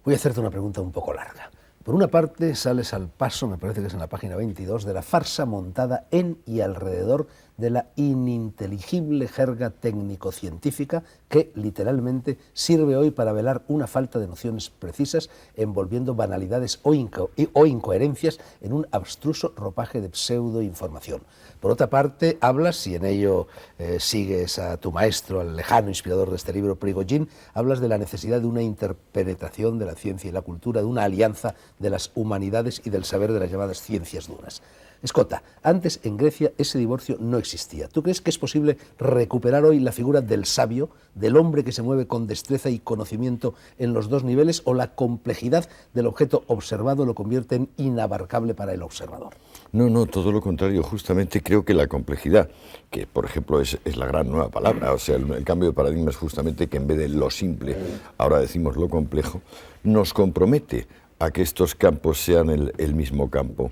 Voy a hacerte una pregunta un poco larga. Por una parte, sales al paso, me parece que es en la página 22, de la farsa montada en y alrededor de la ininteligible jerga técnico-científica que, literalmente, sirve hoy para velar una falta de nociones precisas, envolviendo banalidades o incoherencias en un abstruso ropaje de pseudo-información. Por otra parte, hablas, y en ello sigues a tu maestro, al lejano inspirador de este libro, Prigogine, hablas de la necesidad de una interpenetración de la ciencia y la cultura, de una alianza de las humanidades y del saber de las llamadas ciencias duras. Escota, antes en Grecia ese divorcio no existía. ¿Tú crees que es posible recuperar hoy la figura del sabio, del hombre que se mueve con destreza y conocimiento en los dos niveles, o la complejidad del objeto observado lo convierte en inabarcable para el observador? No, todo lo contrario. Justamente creo que la complejidad, que por ejemplo es la gran nueva palabra, o sea, el cambio de paradigma es justamente que en vez de lo simple, ahora decimos lo complejo, nos compromete a que estos campos sean el mismo campo.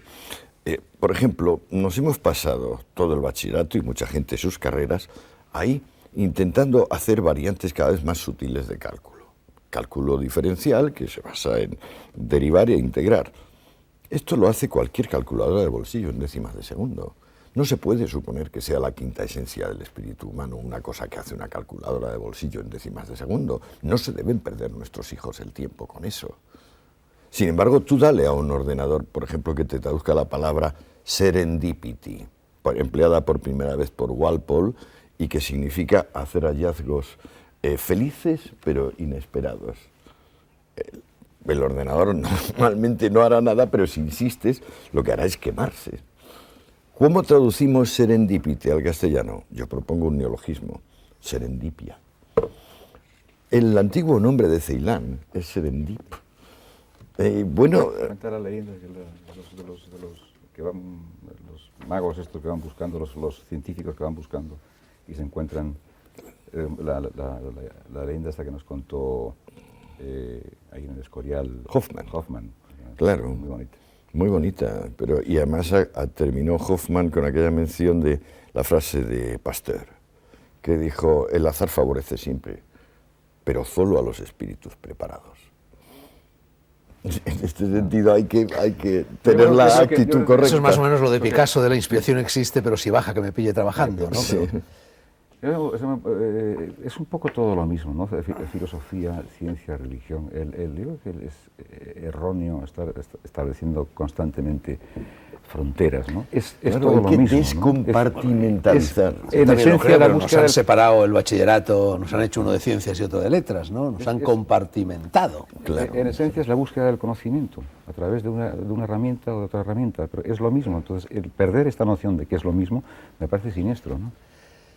Por ejemplo, nos hemos pasado todo el bachillerato y mucha gente sus carreras ahí intentando hacer variantes cada vez más sutiles de cálculo. Cálculo diferencial que se basa en derivar e integrar. Esto lo hace cualquier calculadora de bolsillo en décimas de segundo. No se puede suponer que sea la quinta esencia del espíritu humano una cosa que hace una calculadora de bolsillo en décimas de segundo. No se deben perder nuestros hijos el tiempo con eso. Sin embargo, tú dale a un ordenador, por ejemplo, que te traduzca la palabra serendipity, empleada por primera vez por Walpole, y que significa hacer hallazgos felices pero inesperados. El ordenador normalmente no hará nada, pero si insistes, lo que hará es quemarse. ¿Cómo traducimos serendipity al castellano? Yo propongo un neologismo, serendipia. El antiguo nombre de Ceilán es Serendip. Cuenta la leyenda de los magos estos que van buscando, los científicos que van buscando y se encuentran la leyenda esta que nos contó ahí en el Escorial Hoffman. Claro, muy bonita, pero y además terminó Hoffman con aquella mención de la frase de Pasteur, que dijo: el azar favorece siempre, pero solo a los espíritus preparados. En este sentido hay que tener la actitud correcta. Eso es más o menos lo de Picasso, de la inspiración existe, pero si baja que me pille trabajando, ¿no? Sí. Es un poco todo lo mismo, ¿no? Filosofía, ciencia, religión. Digo que es erróneo estar estableciendo constantemente fronteras, ¿no? Es claro, todo lo mismo. Descompartimentalizar. En esencia, la búsqueda nos han separado el bachillerato, nos han hecho uno de ciencias y otro de letras, ¿no? Nos han compartimentado. Claro. En esencia es la búsqueda del conocimiento a través de una herramienta o de otra herramienta, pero es lo mismo. Entonces, el perder esta noción de que es lo mismo me parece siniestro, ¿no?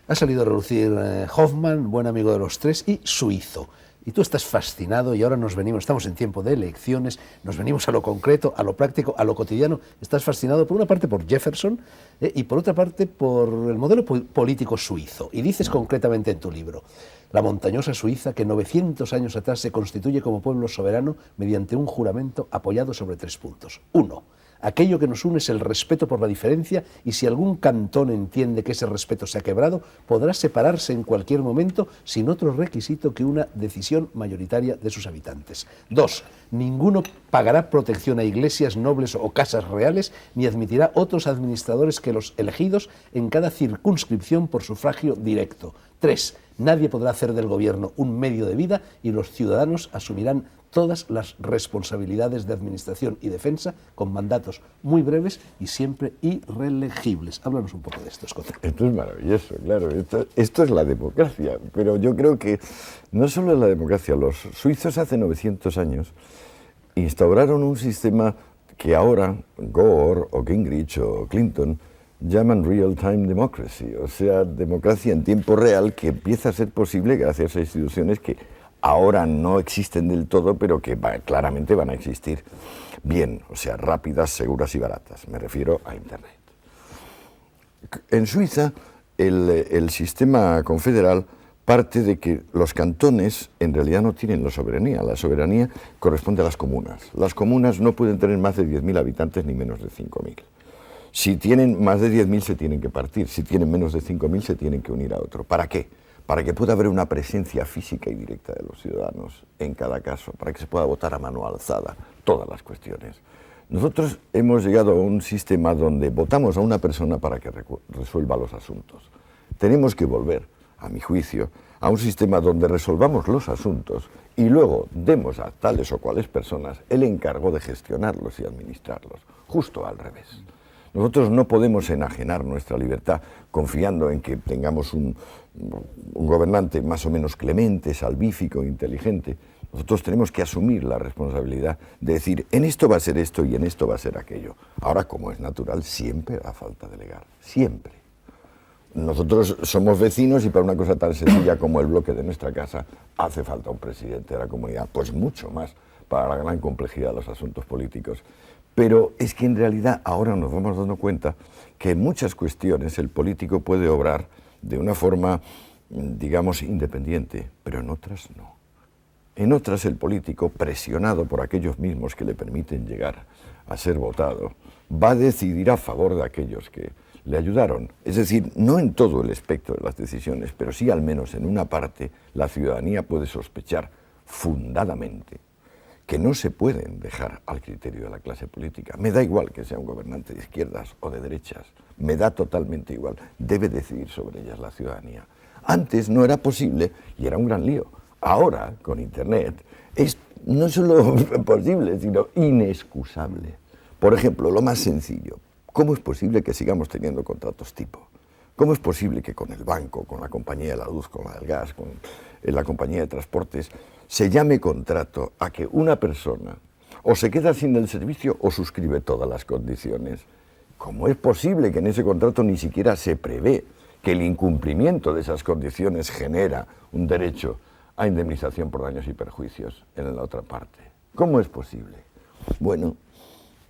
Ha salido a relucir Hoffman, buen amigo de los tres, y Suizo. Y tú estás fascinado y ahora estamos en tiempo de elecciones, nos venimos a lo concreto, a lo práctico, a lo cotidiano. Estás fascinado por una parte por Jefferson y por otra parte por el modelo político suizo. Y dices concretamente en tu libro: la montañosa Suiza, que 900 años atrás se constituye como pueblo soberano mediante un juramento apoyado sobre 3 puntos. 1. Aquello que nos une es el respeto por la diferencia, y si algún cantón entiende que ese respeto se ha quebrado, podrá separarse en cualquier momento sin otro requisito que una decisión mayoritaria de sus habitantes. 2. Ninguno pagará protección a iglesias, nobles o casas reales, ni admitirá otros administradores que los elegidos en cada circunscripción por sufragio directo. 3. Nadie podrá hacer del gobierno un medio de vida y los ciudadanos asumirán todas las responsabilidades de administración y defensa con mandatos muy breves y siempre irreelegibles. Háblanos un poco de esto, Scott. Esto es maravilloso, claro. Esto es la democracia, pero yo creo que no solo es la democracia. Los suizos hace 900 años instauraron un sistema que ahora Gore o Gingrich o Clinton llaman real-time democracy, o sea, democracia en tiempo real, que empieza a ser posible gracias a instituciones que ahora no existen del todo, pero que claramente van a existir bien, o sea, rápidas, seguras y baratas. Me refiero a Internet. En Suiza, el sistema confederal parte de que los cantones en realidad no tienen la soberanía corresponde a las comunas. Las comunas no pueden tener más de 10.000 habitantes ni menos de 5.000. Si tienen más de 10.000 se tienen que partir, si tienen menos de 5.000 se tienen que unir a otro. ¿Para qué? Para que pueda haber una presencia física y directa de los ciudadanos en cada caso, para que se pueda votar a mano alzada todas las cuestiones. Nosotros hemos llegado a un sistema donde votamos a una persona para que resuelva los asuntos. Tenemos que volver, a mi juicio, a un sistema donde resolvamos los asuntos y luego demos a tales o cuales personas el encargo de gestionarlos y administrarlos, justo al revés. Nosotros no podemos enajenar nuestra libertad confiando en que tengamos un gobernante más o menos clemente, salvífico, inteligente. Nosotros tenemos que asumir la responsabilidad de decir, en esto va a ser esto y en esto va a ser aquello. Ahora, como es natural, siempre hará falta delegar, siempre. Nosotros somos vecinos y para una cosa tan sencilla como el bloque de nuestra casa hace falta un presidente de la comunidad, pues mucho más para la gran complejidad de los asuntos políticos. Pero es que en realidad ahora nos vamos dando cuenta que en muchas cuestiones el político puede obrar de una forma, digamos, independiente, pero en otras no. En otras el político, presionado por aquellos mismos que le permiten llegar a ser votado, va a decidir a favor de aquellos que le ayudaron. Es decir, no en todo el espectro de las decisiones, pero sí al menos en una parte, la ciudadanía puede sospechar fundadamente que no se pueden dejar al criterio de la clase política. Me da igual que sea un gobernante de izquierdas o de derechas, me da totalmente igual. Debe decidir sobre ellas la ciudadanía. Antes no era posible y era un gran lío. Ahora, con Internet, es no solo posible, sino inexcusable. Por ejemplo, lo más sencillo, ¿cómo es posible que sigamos teniendo contratos tipo? ¿Cómo es posible que con el banco, con la compañía de la luz, con la del gas, con la compañía de transportes, se llame contrato a que una persona o se queda sin el servicio o suscribe todas las condiciones? ¿Cómo es posible que en ese contrato ni siquiera se prevé que el incumplimiento de esas condiciones genera un derecho a indemnización por daños y perjuicios en la otra parte? ¿Cómo es posible? Bueno,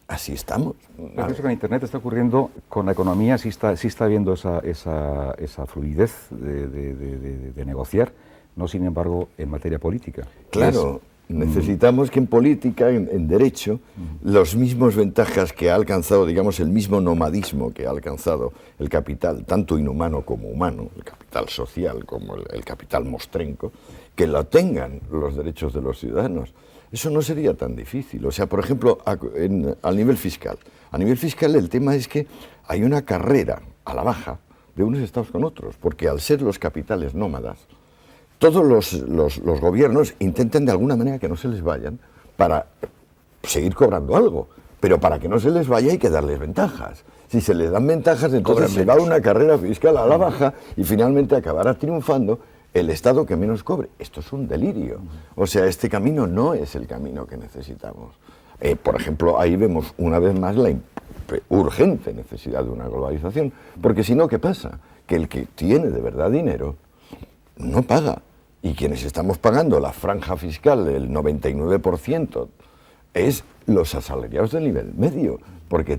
así estamos. Yo pienso que en Internet está ocurriendo con la economía, sí está habiendo esa fluidez de negociar, no sin embargo en materia política. Claro, necesitamos que en política, en derecho, los mismos ventajas que ha alcanzado, digamos, el mismo nomadismo que ha alcanzado el capital, tanto inhumano como humano, el capital social como el capital mostrenco, que lo tengan los derechos de los ciudadanos. Eso no sería tan difícil. O sea, por ejemplo, a nivel fiscal. A nivel fiscal el tema es que hay una carrera a la baja de unos estados con otros, porque al ser los capitales nómadas, todos los gobiernos intentan de alguna manera que no se les vayan para seguir cobrando algo, pero para que no se les vaya hay que darles ventajas. Si se les dan ventajas, entonces se va una carrera fiscal a la baja y finalmente acabará triunfando el Estado que menos cobre. Esto es un delirio. O sea, este camino no es el camino que necesitamos. Por ejemplo, ahí vemos una vez más la urgente necesidad de una globalización, porque si no, ¿qué pasa? Que el que tiene de verdad dinero no paga. Y quienes estamos pagando la franja fiscal del 99% es los asalariados del nivel medio, porque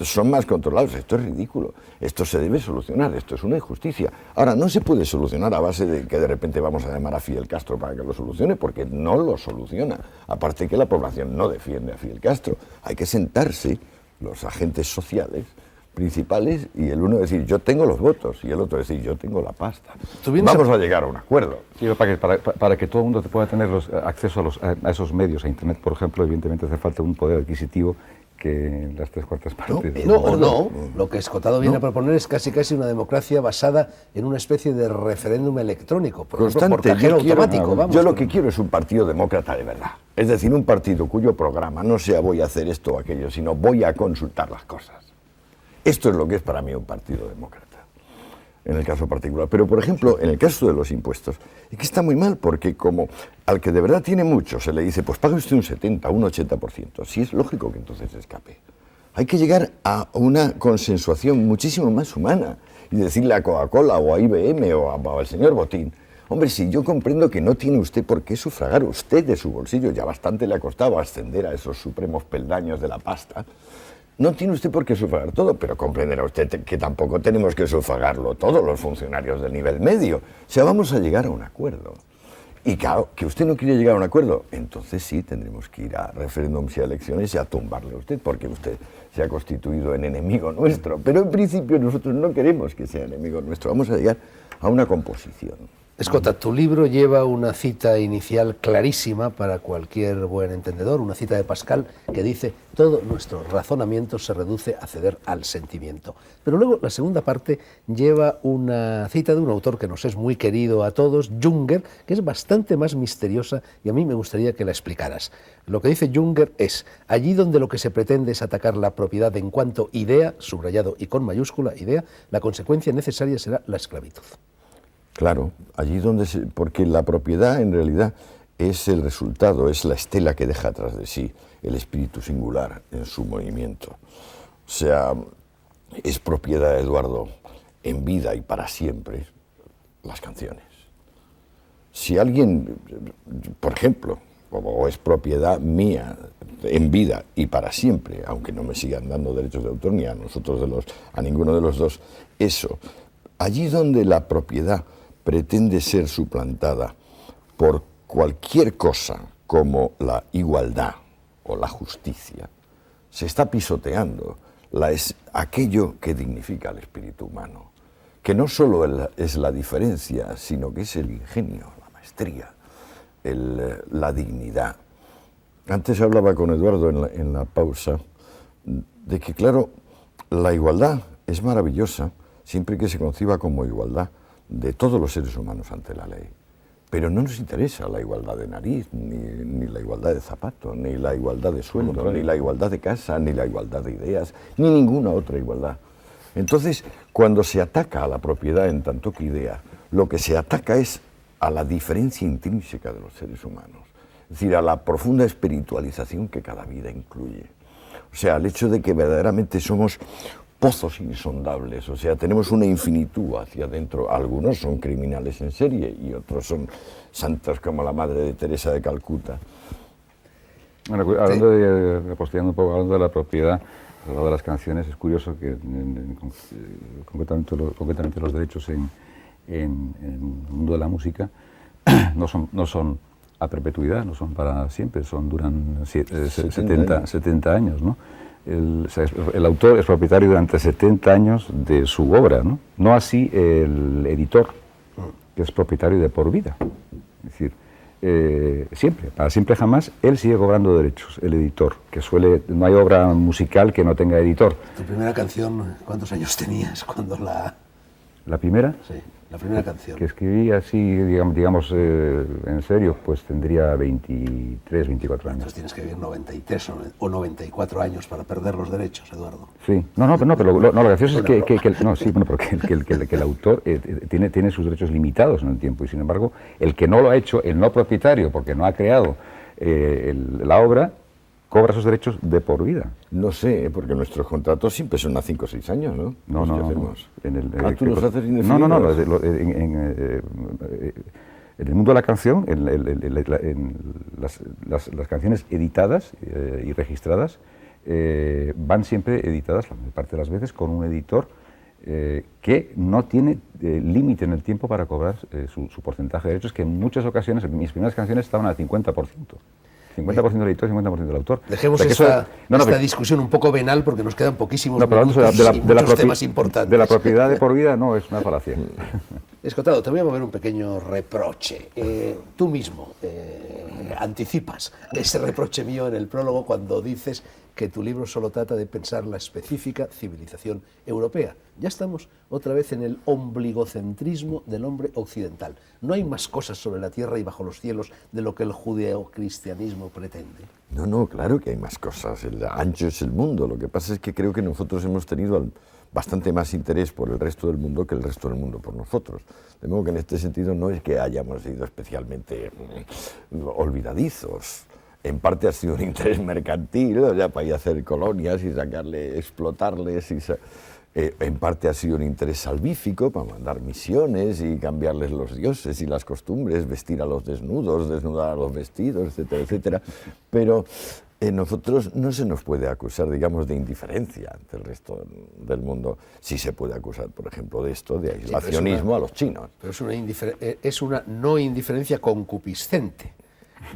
son más controlados. Esto es ridículo, esto se debe solucionar, esto es una injusticia. Ahora, no se puede solucionar a base de que de repente vamos a llamar a Fidel Castro para que lo solucione, porque no lo soluciona. Aparte que la población no defiende a Fidel Castro. Hay que sentarse los agentes sociales principales y el uno decir yo tengo los votos y el otro decir yo tengo la pasta. Vamos a llegar a un acuerdo. Sí, para que todo el mundo pueda tener acceso a esos medios, a Internet, por ejemplo, evidentemente hace falta un poder adquisitivo que las 3/4 partes. No. Lo que Escotado viene a proponer es casi una democracia basada en una especie de referéndum electrónico, por ejemplo, por cajero automático. Yo lo que quiero es un partido demócrata de verdad. Es decir, un partido cuyo programa no sea voy a hacer esto o aquello, sino voy a consultar las cosas. Esto es lo que es para mí un partido demócrata, en el caso particular. Pero, por ejemplo, en el caso de los impuestos, es que está muy mal, porque como al que de verdad tiene mucho se le dice, pues pague usted un 70, un 80%, sí es lógico que entonces escape. Hay que llegar a una consensuación muchísimo más humana y decirle a Coca-Cola o a IBM o al señor Botín, hombre, si yo comprendo que no tiene usted por qué sufragar usted de su bolsillo, ya bastante le ha costado ascender a esos supremos peldaños de la pasta, No tiene usted por qué sufragar todo, pero comprenderá usted que tampoco tenemos que sufragarlo todos los funcionarios del nivel medio. O sea, vamos a llegar a un acuerdo. Y claro, que usted no quiere llegar a un acuerdo, entonces sí tendremos que ir a referéndums y a elecciones y a tumbarle a usted, porque usted se ha constituido en enemigo nuestro. Pero en principio nosotros no queremos que sea enemigo nuestro, vamos a llegar a una composición. Escota, tu libro lleva una cita inicial clarísima para cualquier buen entendedor, una cita de Pascal que dice: todo nuestro razonamiento se reduce a ceder al sentimiento. Pero luego la segunda parte lleva una cita de un autor que nos es muy querido a todos, Junger, que es bastante más misteriosa y a mí me gustaría que la explicaras. Lo que dice Junger es: allí donde lo que se pretende es atacar la propiedad en cuanto idea, subrayado y con mayúscula, idea, la consecuencia necesaria será la esclavitud. Claro, allí donde porque la propiedad en realidad es el resultado, es la estela que deja atrás de sí el espíritu singular en su movimiento. O sea, es propiedad de Eduardo en vida y para siempre las canciones. Si alguien, por ejemplo, o es propiedad mía en vida y para siempre, aunque no me sigan dando derechos de autor ni a nosotros a ninguno de los dos, eso, allí donde la propiedad pretende ser suplantada por cualquier cosa como la igualdad o la justicia, se está pisoteando aquello que dignifica al espíritu humano, que no solo es la diferencia, sino que es el ingenio, la maestría, la dignidad. Antes hablaba con Eduardo en la pausa de que, claro, la igualdad es maravillosa siempre que se conciba como igualdad de todos los seres humanos ante la ley. Pero no nos interesa la igualdad de nariz, ni la igualdad de zapato, ni la igualdad de sueldo, ni la igualdad de casa, ni la igualdad de ideas, ni ninguna otra igualdad. Entonces, cuando se ataca a la propiedad en tanto que idea, lo que se ataca es a la diferencia intrínseca de los seres humanos, es decir, a la profunda espiritualización que cada vida incluye. O sea, al hecho de que verdaderamente somos pozos insondables, o sea, tenemos una infinitud hacia adentro. Algunos son criminales en serie y otros son santos como la Madre de Teresa de Calcuta. Bueno, hablando apostillando un poco, hablando de la propiedad, hablando de las canciones, es curioso que concretamente los derechos en el mundo de la música no son a perpetuidad, no son para siempre, duran 70 años, ¿no? El autor es propietario durante 70 años de su obra, ¿no? No así el editor, que es propietario de por vida. Es decir, siempre, para siempre jamás, él sigue cobrando derechos, el editor, que no hay obra musical que no tenga editor. ¿Tu primera canción, cuántos años tenías cuando la...? ¿La primera? Sí, la primera canción. Que escribí así, digamos en serio, pues tendría 23, 24 años. Entonces tienes que vivir 93 o 94 años para perder los derechos, Eduardo. Sí, pero lo gracioso es que el autor tiene sus derechos limitados en el tiempo y sin embargo el que no lo ha hecho, el no propietario, porque no ha creado la obra, cobra esos derechos de por vida. No sé, porque nuestros contratos siempre son a 5 o 6 años, ¿no? No. ¿Tú los haces indefinidos? No. En el mundo de la canción, las canciones editadas y registradas van siempre editadas, la mayor parte de las veces, con un editor que no tiene límite en el tiempo para cobrar su porcentaje de derechos, que en muchas ocasiones, en mis primeras canciones, estaban al 50%. 50% del editor y 50% del autor. Dejemos esta discusión un poco venal porque nos quedan poquísimos minutos y muchos temas importantes. De la propiedad de por vida no es una falacia. Escotado, te voy a mover un pequeño reproche. Tú mismo anticipas ese reproche mío en el prólogo cuando dices que tu libro solo trata de pensar la específica civilización europea. Ya estamos otra vez en el ombligocentrismo del hombre occidental. No hay más cosas sobre la tierra y bajo los cielos de lo que el judeocristianismo pretende. No, claro que hay más cosas. El ancho es el mundo. Lo que pasa es que creo que nosotros hemos tenido bastante más interés por el resto del mundo que el resto del mundo por nosotros. De modo que en este sentido no es que hayamos sido especialmente olvidadizos. En parte ha sido un interés mercantil, o sea, para ir a hacer colonias y explotarles. En parte ha sido un interés salvífico, para mandar misiones y cambiarles los dioses y las costumbres, vestir a los desnudos, desnudar a los vestidos, etcétera, etcétera. Pero Nosotros no se nos puede acusar, digamos, de indiferencia ante el resto del mundo. Sí se puede acusar, por ejemplo, de esto, de aislacionismo a los chinos. Pero es una no indiferencia concupiscente.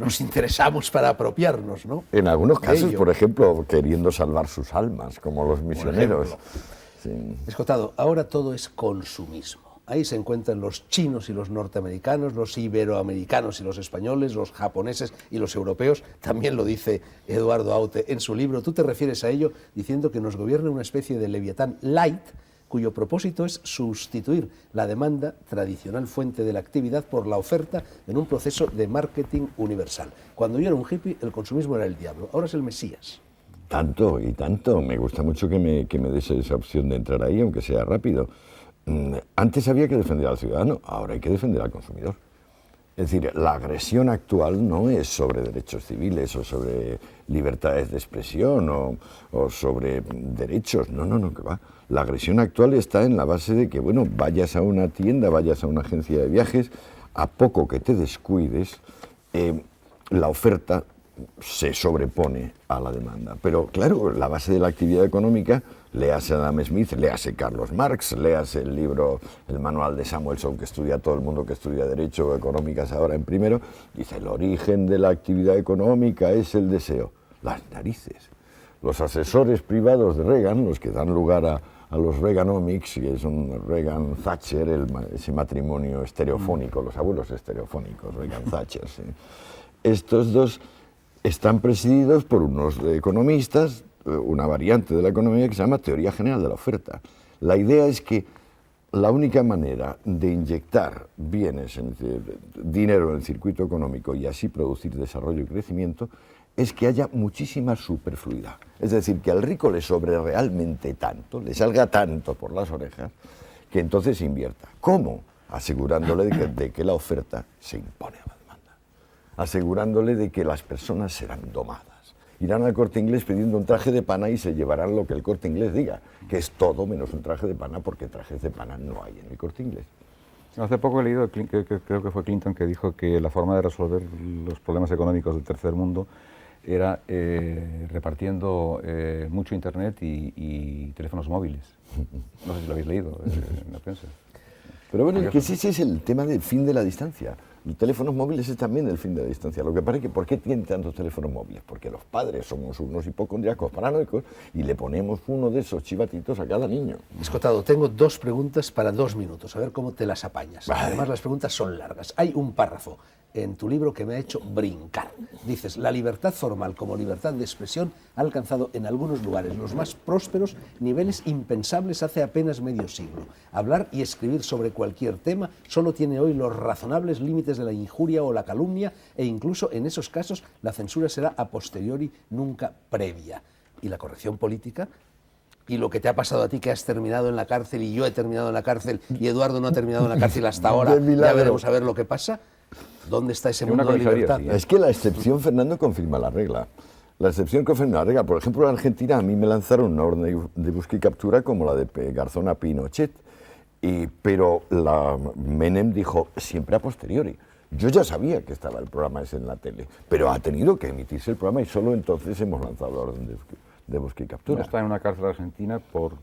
Nos interesamos para apropiarnos, ¿no? En algunos casos, ello. por ejemplo, queriendo salvar sus almas, como los misioneros. Sí. Escotado, ahora todo es consumismo. Ahí se encuentran los chinos y los norteamericanos, los iberoamericanos y los españoles, los japoneses y los europeos. También lo dice Eduardo Aute en su libro. Tú te refieres a ello diciendo que nos gobierna una especie de Leviatán light, cuyo propósito es sustituir la demanda, tradicional fuente de la actividad, por la oferta en un proceso de marketing universal. Cuando yo era un hippie, el consumismo era el diablo, ahora es el Mesías. Tanto y tanto. Me gusta mucho que me des esa opción de entrar ahí, aunque sea rápido. Antes había que defender al ciudadano, ahora hay que defender al consumidor. Es decir, la agresión actual no es sobre derechos civiles o sobre libertades de expresión o sobre derechos, no, que va. La agresión actual está en la base de que, bueno, vayas a una tienda, vayas a una agencia de viajes, a poco que te descuides, la oferta se sobrepone a la demanda. Pero claro, la base de la actividad económica, léase Adam Smith, léase Carlos Marx, léase el libro, el manual de Samuelson que estudia todo el mundo que estudia Derecho o Económicas ahora en primero, dice el origen de la actividad económica es el deseo. Las narices. Los asesores privados de Reagan, los que dan lugar a los Reaganomics, que son Reagan-Thatcher, ese matrimonio estereofónico, los abuelos estereofónicos, Reagan-Thatcher, sí. Estos dos están presididos por unos economistas, una variante de la economía que se llama teoría general de la oferta. La idea es que la única manera de inyectar bienes, dinero en el circuito económico y así producir desarrollo y crecimiento es que haya muchísima superfluidad. Es decir, que al rico le sobre realmente tanto, le salga tanto por las orejas, que entonces invierta. ¿Cómo? Asegurándole de que la oferta se impone a la demanda, asegurándole de que las personas serán domadas. Irán al Corte Inglés pidiendo un traje de pana y se llevarán lo que el Corte Inglés diga, que es todo menos un traje de pana, porque trajes de pana no hay en el Corte Inglés. Hace poco he leído, creo que fue Clinton, que dijo que la forma de resolver los problemas económicos del tercer mundo era repartiendo mucho internet y teléfonos móviles. No sé si lo habéis leído en la prensa. Pero bueno, es que ese es el tema del fin de la distancia. Los teléfonos móviles es también el fin de la distancia. Lo que pasa es que, ¿por qué tienen tantos teléfonos móviles? Porque los padres somos unos hipocondriacos paranoicos y le ponemos uno de esos chivatitos a cada niño. Escotado, tengo 2 preguntas para 2 minutos, a ver cómo te las apañas. Vale. Además, las preguntas son largas. Hay un párrafo en tu libro que me ha hecho brincar. Dices, la libertad formal como libertad de expresión ha alcanzado en algunos lugares los más prósperos niveles impensables hace apenas medio siglo. Hablar y escribir sobre cualquier tema solo tiene hoy los razonables límites de la injuria o la calumnia, e incluso en esos casos la censura será a posteriori, nunca previa. ¿Y la corrección política? Y lo que te ha pasado a ti, que has terminado en la cárcel y yo he terminado en la cárcel y Eduardo no ha terminado en la cárcel hasta ahora, ya veremos a ver lo que pasa. ¿Dónde está ese mundo de libertad? Sí, es que la excepción, Fernando, confirma la regla. La excepción confirma la regla. Por ejemplo, en Argentina a mí me lanzaron una orden de búsqueda y captura como la de Garzón a Pinochet, pero la Menem dijo siempre a posteriori. Yo ya sabía que estaba el programa ese en la tele, pero ha tenido que emitirse el programa y solo entonces hemos lanzado la orden de búsqueda y captura. No está en una cárcel argentina por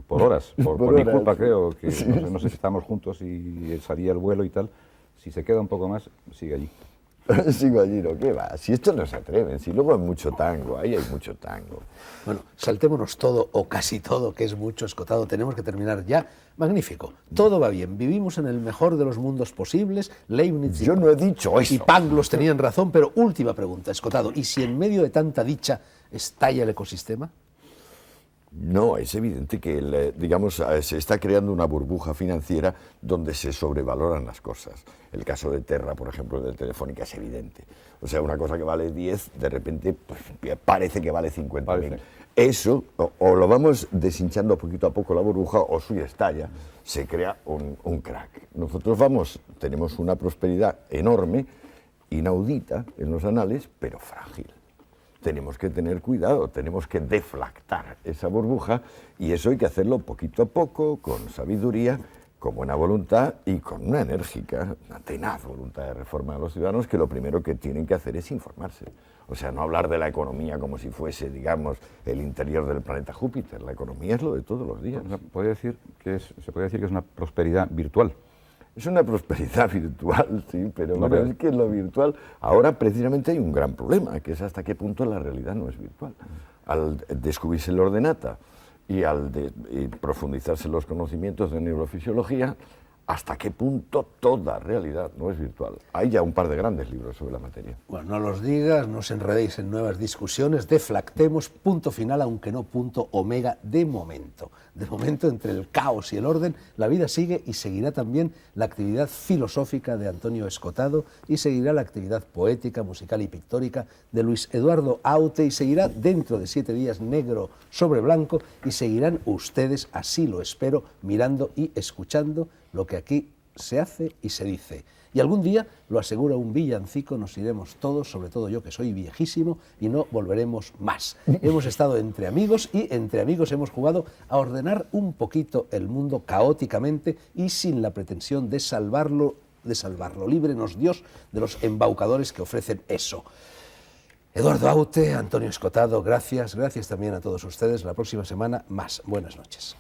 horas, por mi horas. culpa, creo, que Sí. no sé si estamos juntos y salía el vuelo y tal. Si se queda un poco más, sigue allí. Sigo allí, ¿no? ¿Qué va? Si esto no se atreven, si luego hay mucho tango, ahí hay mucho tango. Bueno, saltémonos todo o casi todo, que es mucho, Escotado. Tenemos que terminar ya. Magnífico. Todo va bien. Vivimos en el mejor de los mundos posibles. Leibniz Yo no he dicho y eso. Pangloss tenían razón, pero última pregunta, Escotado. ¿Y si en medio de tanta dicha estalla el ecosistema? No, es evidente que, digamos, se está creando una burbuja financiera donde se sobrevaloran las cosas. El caso de Terra, por ejemplo, de Telefónica, es evidente. O sea, una cosa que vale 10, de repente pues, parece que vale 50.000. Parece. Eso, o lo vamos deshinchando poquito a poco la burbuja, o si estalla, se crea un crack. Nosotros tenemos una prosperidad enorme, inaudita en los anales, pero frágil. Tenemos que tener cuidado, tenemos que deflactar esa burbuja y eso hay que hacerlo poquito a poco, con sabiduría, con buena voluntad y con una enérgica, una tenaz voluntad de reforma de los ciudadanos, que lo primero que tienen que hacer es informarse. O sea, no hablar de la economía como si fuese, digamos, el interior del planeta Júpiter. La economía es lo de todos los días. O sea, se podría decir que es una prosperidad virtual. Es una prosperidad virtual, sí, pero No, bueno, es que lo virtual... Ahora precisamente hay un gran problema, que es hasta qué punto la realidad no es virtual. Al descubrirse la ordenata y al profundizarse los conocimientos de neurofisiología, hasta qué punto toda realidad no es virtual. Hay ya un par de grandes libros sobre la materia. Bueno, no los digas, no os enredéis en nuevas discusiones, deflactemos, punto final, aunque no punto omega, de momento. De momento, entre el caos y el orden, la vida sigue y seguirá también la actividad filosófica de Antonio Escotado y seguirá la actividad poética, musical y pictórica de Luis Eduardo Aute y seguirá dentro de 7 días negro sobre blanco y seguirán ustedes, así lo espero, mirando y escuchando lo que aquí se hace y se dice. Y algún día, lo asegura un villancico, nos iremos todos, sobre todo yo que soy viejísimo, y no volveremos más. Hemos estado entre amigos y entre amigos hemos jugado a ordenar un poquito el mundo caóticamente y sin la pretensión de salvarlo. Líbrenos Dios de los embaucadores que ofrecen eso. Eduardo Aute, Antonio Escotado, gracias también a todos ustedes. La próxima semana más. Buenas noches.